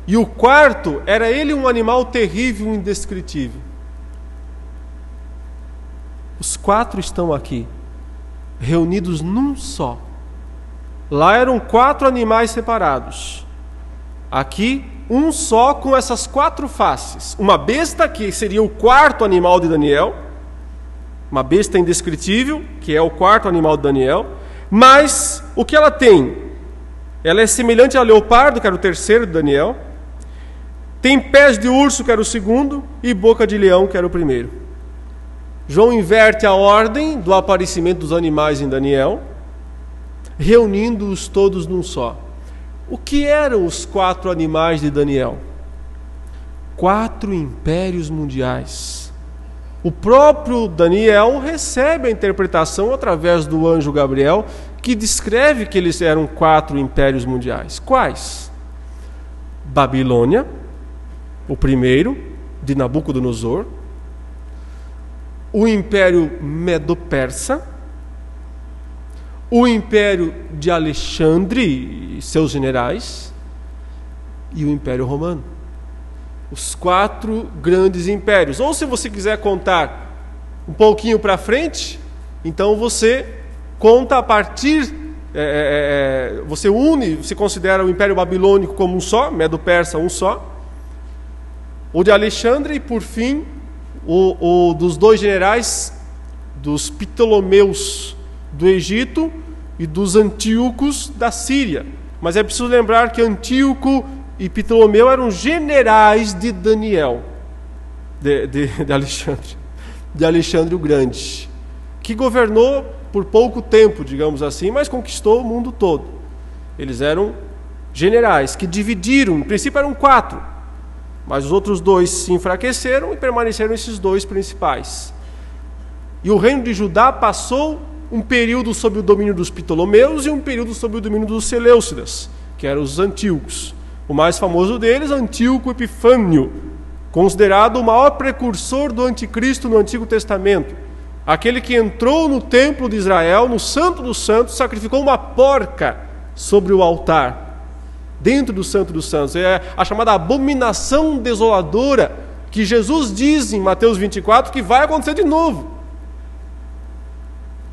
e o quarto era ele um animal terrível e indescritível. Os 4 estão aqui, reunidos num só. Lá eram 4 animais separados. Aqui, um só com essas 4 faces. Uma besta, que seria o 4º animal de Daniel, uma besta indescritível, que é o 4º animal de Daniel, mas o que ela tem? Ela é semelhante ao leopardo, que era o terceiro de Daniel. Tem pés de urso, que era o segundo, e boca de leão, que era o primeiro. João inverte a ordem do aparecimento dos animais em Daniel, reunindo-os todos num só. O que eram os 4 animais de Daniel? 4 impérios mundiais. O próprio Daniel recebe a interpretação através do anjo Gabriel, que descreve que eles eram 4 impérios mundiais. Quais? Babilônia, o primeiro, de Nabucodonosor. O império Medo-Persa. O império de Alexandre e seus generais. E o império romano. Os 4 grandes impérios. Ou, se você quiser contar um pouquinho para frente, então você conta a partir, você une, você considera o Império Babilônico como um só, Medo-Persa um só, o de Alexandre e, por fim, o dos 2 generais, dos Ptolomeus do Egito e dos Antíocos da Síria. Mas é preciso lembrar que Antíoco e Ptolomeu eram generais de Daniel, de Alexandre o Grande, que governou por pouco tempo, digamos assim, mas conquistou o mundo todo. Eles eram generais que dividiram, no princípio eram 4, mas os outros 2 se enfraqueceram e permaneceram esses 2 principais. E o reino de Judá passou um período sob o domínio dos Ptolomeus e um período sob o domínio dos Seleucidas, que eram os Antíocos. O mais famoso deles, Antíoco Epifânio, considerado o maior precursor do anticristo no Antigo Testamento. Aquele que entrou no templo de Israel, no Santo dos Santos, sacrificou uma porca sobre o altar, dentro do Santo dos Santos. É a chamada abominação desoladora, que Jesus diz em Mateus 24 que vai acontecer de novo.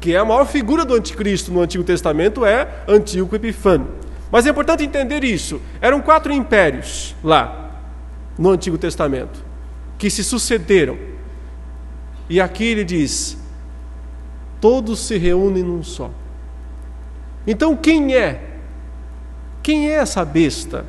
Que é a maior figura do anticristo no Antigo Testamento, é Antíoco Epifânio. Mas é importante entender isso. Eram 4 impérios lá, no Antigo Testamento, que se sucederam. E aqui ele diz: todos se reúnem num só. Então quem é? Quem é essa besta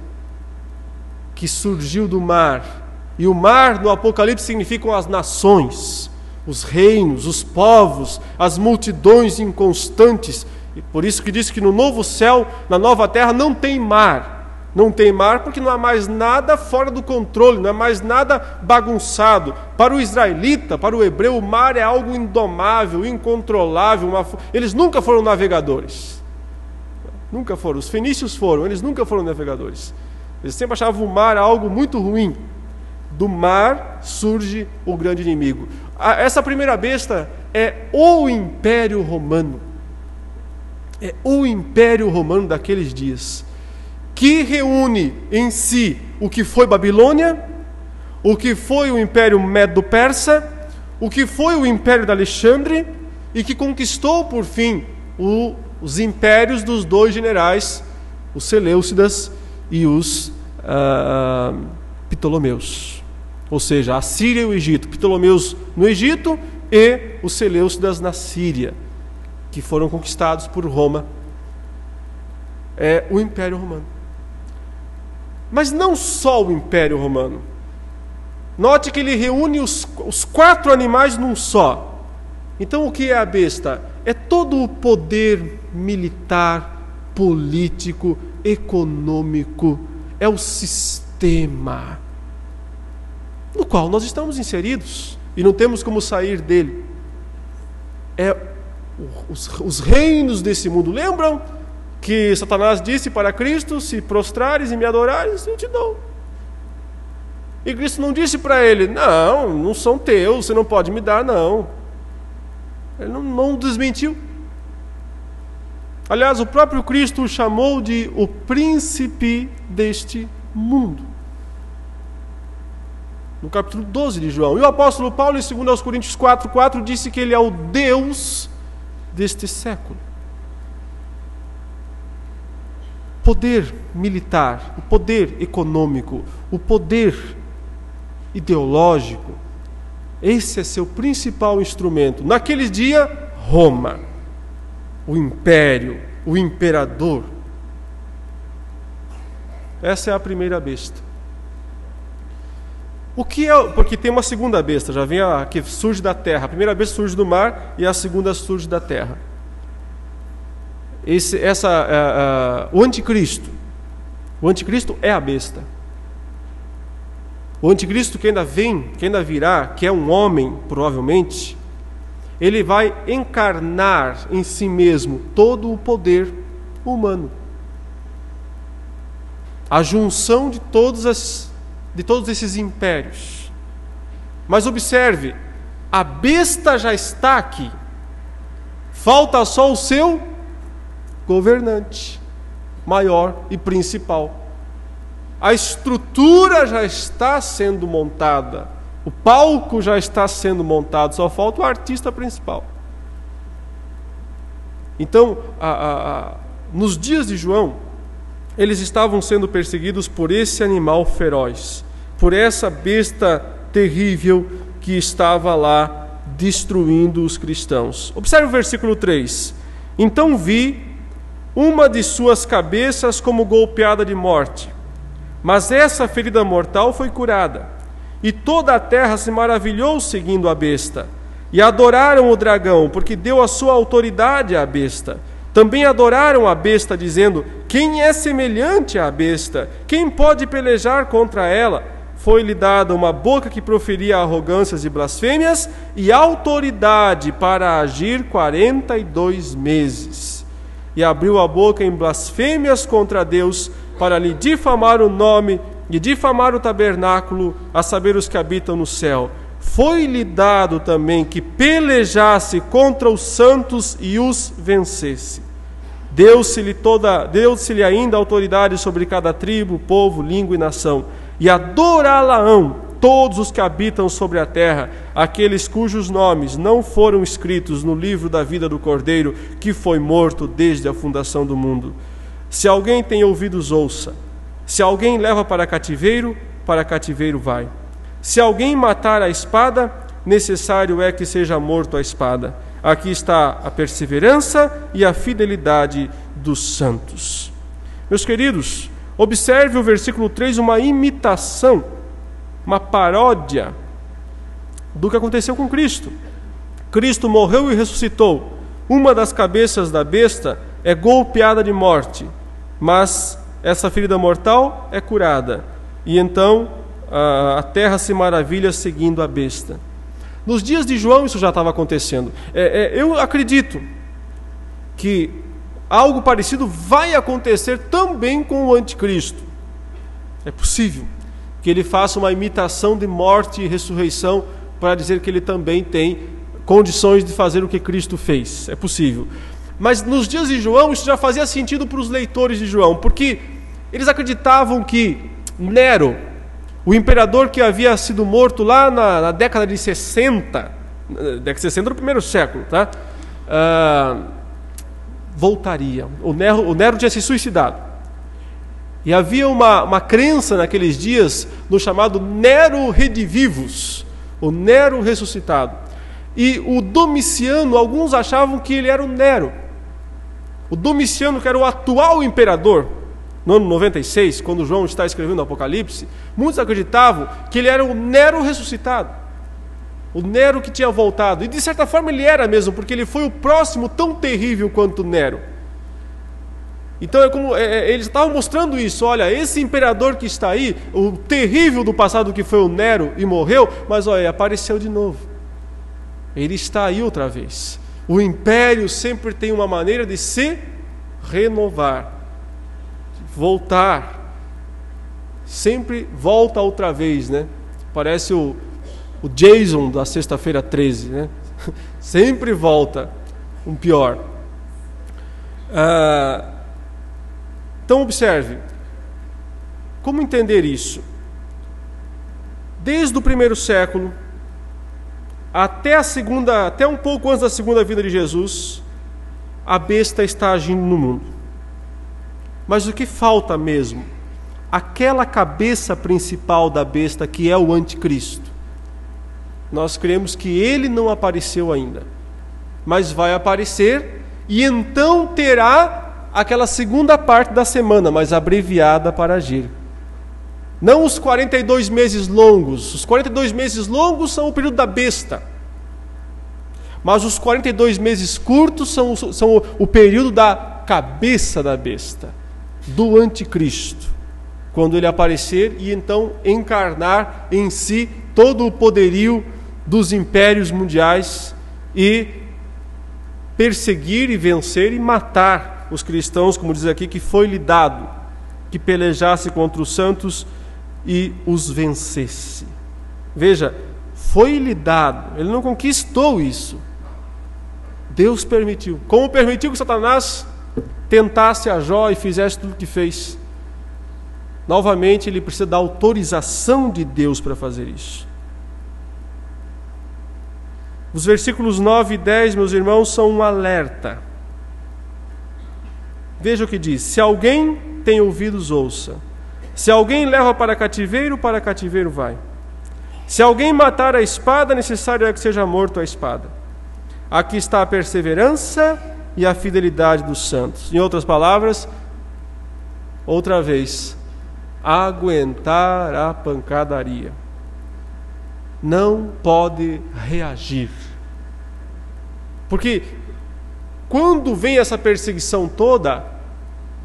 que surgiu do mar? E o mar no Apocalipse significam as nações, os reinos, os povos, as multidões inconstantes. E por isso que diz que no novo céu, na nova terra, não tem mar. Não tem mar porque não há mais nada fora do controle, não há mais nada bagunçado. Para o israelita, para o hebreu, o mar é algo indomável, incontrolável. Eles nunca foram navegadores. Nunca foram. Os fenícios foram, eles nunca foram navegadores. Eles sempre achavam o mar algo muito ruim. Do mar surge o grande inimigo. Essa primeira besta é o Império Romano. É o Império Romano daqueles dias, que reúne em si o que foi Babilônia, o que foi o Império Medo-Persa, o que foi o Império de Alexandre, e que conquistou, por fim, os impérios dos 2 generais, os Seleucidas e os Ptolomeus. Ou seja, a Síria e o Egito. Ptolomeus no Egito e os Seleucidas na Síria, que foram conquistados por Roma. É o Império Romano. Mas não só o Império Romano. Note que ele reúne os 4 animais num só. Então o que é a besta? É todo o poder militar, político, econômico. É o sistema no qual nós estamos inseridos e não temos como sair dele. É os reinos desse mundo. Lembram que Satanás disse para Cristo: se prostrares e me adorares, eu te dou. E Cristo não disse para ele: não são teus, você não pode me dar, não. Ele não desmentiu. Aliás, o próprio Cristo o chamou de o príncipe deste mundo, no capítulo 12 de João. E o apóstolo Paulo, em 2 Coríntios 4:4, disse que ele é o Deus deste século. Poder militar, o poder econômico, o poder ideológico, esse é seu principal instrumento. Naquele dia, Roma, o império, o imperador. Essa é a primeira besta. O que é? Porque tem uma segunda besta, já vem a que surge da terra. A primeira besta surge do mar e a segunda surge da terra. O anticristo. O anticristo é a besta. O anticristo que ainda vem, que ainda virá, que é um homem, provavelmente, ele vai encarnar em si mesmo todo o poder humano. A junção de todos esses impérios. Mas observe, a besta já está aqui. Falta só o seu governante maior e principal. A estrutura já está sendo montada. O palco já está sendo montado. Só falta o artista principal. Então, nos dias de João, eles estavam sendo perseguidos por esse animal feroz, por essa besta terrível que estava lá destruindo os cristãos. Observe o versículo 3. Então vi uma de suas cabeças como golpeada de morte, mas essa ferida mortal foi curada. E toda a terra se maravilhou seguindo a besta. E adoraram o dragão, porque deu a sua autoridade à besta. Também adoraram a besta, dizendo: quem é semelhante à besta? Quem pode pelejar contra ela? Foi-lhe dada uma boca que proferia arrogâncias e blasfêmias, e autoridade para agir 42 meses. E abriu a boca em blasfêmias contra Deus, para lhe difamar o nome e difamar o tabernáculo, a saber, os que habitam no céu. Foi-lhe dado também que pelejasse contra os santos e os vencesse. Deu-se-lhe ainda autoridade sobre cada tribo, povo, língua e nação. E adorá-la-ão todos os que habitam sobre a terra, aqueles cujos nomes não foram escritos no livro da vida do Cordeiro, que foi morto desde a fundação do mundo. Se alguém tem ouvidos, ouça. Se alguém leva para cativeiro vai. Se alguém matar a espada, necessário é que seja morto a espada. Aqui está a perseverança e a fidelidade dos santos. Meus queridos, observe o versículo 3, uma imitação, uma paródia do que aconteceu com Cristo. Cristo morreu e ressuscitou. Uma das cabeças da besta é golpeada de morte, mas essa ferida mortal é curada. E então a terra se maravilha seguindo a besta. Nos dias de João isso já estava acontecendo. Eu acredito que algo parecido vai acontecer também com o anticristo. É possível que ele faça uma imitação de morte e ressurreição para dizer que ele também tem condições de fazer o que Cristo fez. É possível. Mas nos dias de João isso já fazia sentido para os leitores de João, porque eles acreditavam que Nero, o imperador que havia sido morto lá na década de 60, década de 60 do primeiro século, tá? Voltaria. O Nero tinha se suicidado. E havia uma crença naqueles dias no chamado Nero Redivivus, o Nero ressuscitado. E o Domiciano, alguns achavam que ele era o Nero. O Domiciano, que era o atual imperador, no ano 96, quando João está escrevendo o Apocalipse, muitos acreditavam que ele era o Nero ressuscitado, o Nero que tinha voltado. E de certa forma ele era mesmo, porque ele foi o próximo tão terrível quanto Nero. Então eles estavam mostrando isso. Olha, esse imperador que está aí, o terrível do passado que foi o Nero e morreu, mas olha, apareceu de novo. Ele está aí outra vez. O império sempre tem uma maneira de se renovar, voltar, sempre volta outra vez, né? Parece o Jason da sexta-feira 13, né? Sempre volta, um pior. Então observe, como entender isso? Desde o primeiro século até um pouco antes da segunda vinda de Jesus, a besta está agindo no mundo. Mas o que falta mesmo? Aquela cabeça principal da besta, que é o anticristo. Nós cremos que ele não apareceu ainda, mas vai aparecer, e então terá aquela segunda parte da semana, mas abreviada para agir. Não os 42 meses longos. Os 42 meses longos são o período da besta. Mas os 42 meses curtos são o período da cabeça da besta, do anticristo, quando ele aparecer e então encarnar em si todo o poderio dos impérios mundiais e perseguir e vencer e matar os cristãos, como diz aqui, que foi-lhe dado, que pelejasse contra os santos e os vencesse. Veja, foi-lhe dado, ele não conquistou isso. Deus permitiu. Como permitiu que Satanás tentasse a Jó e fizesse tudo o que fez? Novamente, ele precisa da autorização de Deus para fazer isso. Os versículos 9 e 10, meus irmãos, são um alerta. Veja o que diz: se alguém tem ouvidos, ouça. Se alguém leva para cativeiro vai. Se alguém matar a espada, necessário é que seja morto a espada. Aqui está a perseverança e a fidelidade dos santos. Em outras palavras, outra vez, aguentar a pancadaria. Não pode reagir. Porque quando vem essa perseguição toda,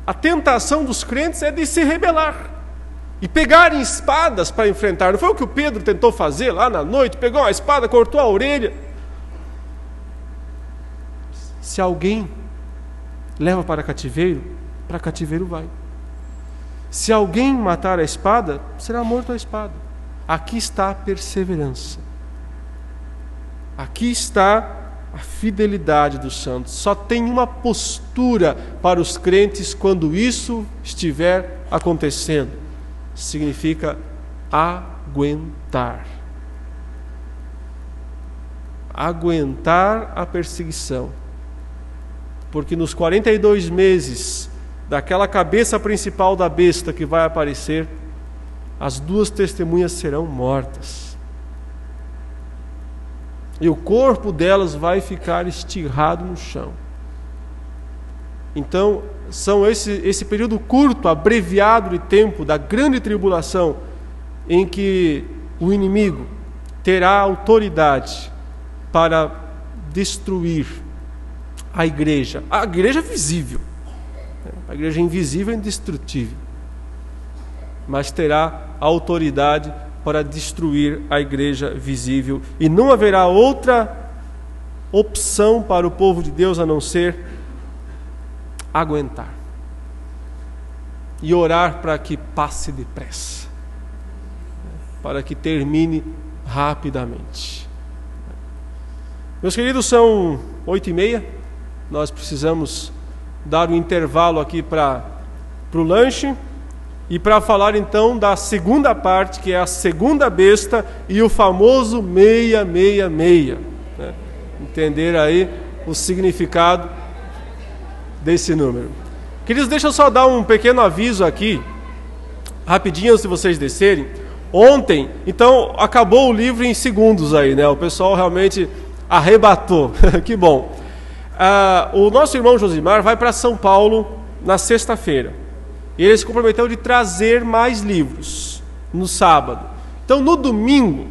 a tentação dos crentes é de se rebelar e pegarem espadas para enfrentar. Não foi o que o Pedro tentou fazer lá na noite? Pegou uma espada, cortou a orelha. Se alguém leva para cativeiro vai. Se alguém matar a espada, será morto a espada. Aqui está a perseverança. Aqui está a fidelidade dos santos. Só tem uma postura para os crentes quando isso estiver acontecendo. Significa aguentar. Aguentar a perseguição. Porque nos 42 meses daquela cabeça principal da besta que vai aparecer, as duas testemunhas serão mortas. E o corpo delas vai ficar estirrado no chão. Então, são esse período curto, abreviado de tempo da grande tribulação, em que o inimigo terá autoridade para destruir a igreja visível. A igreja invisível é indestrutível, mas terá autoridade para destruir a igreja visível, e não haverá outra opção para o povo de Deus a não ser aguentar e orar para que passe depressa, para que termine rapidamente. Meus queridos, são 8h30, nós precisamos dar um intervalo aqui para o lanche e para falar então da segunda parte, que é a segunda besta e o famoso 666, né? Entender aí o significado desse número. Queridos, deixa eu só dar um pequeno aviso aqui, rapidinho antes de vocês descerem. Ontem, então, acabou o livro em segundos aí, né? O pessoal realmente arrebatou, que bom. O nosso irmão Josimar vai para São Paulo na sexta-feira. E ele se comprometeu de trazer mais livros no sábado. Então, no domingo,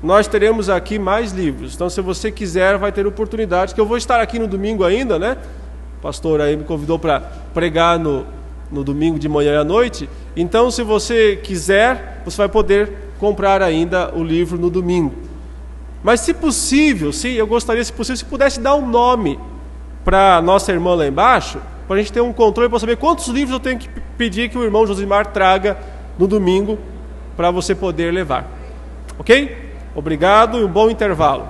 nós teremos aqui mais livros. Então, se você quiser, vai ter oportunidade, que eu vou estar aqui no domingo ainda, né? O pastor aí me convidou para pregar no domingo de manhã e à noite. Então, se você quiser, você vai poder comprar ainda o livro no domingo. Mas, se possível, eu gostaria, se possível, se pudesse dar um nome para a nossa irmã lá embaixo, para a gente ter um controle, para saber quantos livros eu tenho que pedir que o irmão Josimar traga no domingo, para você poder levar. Ok? Obrigado e um bom intervalo.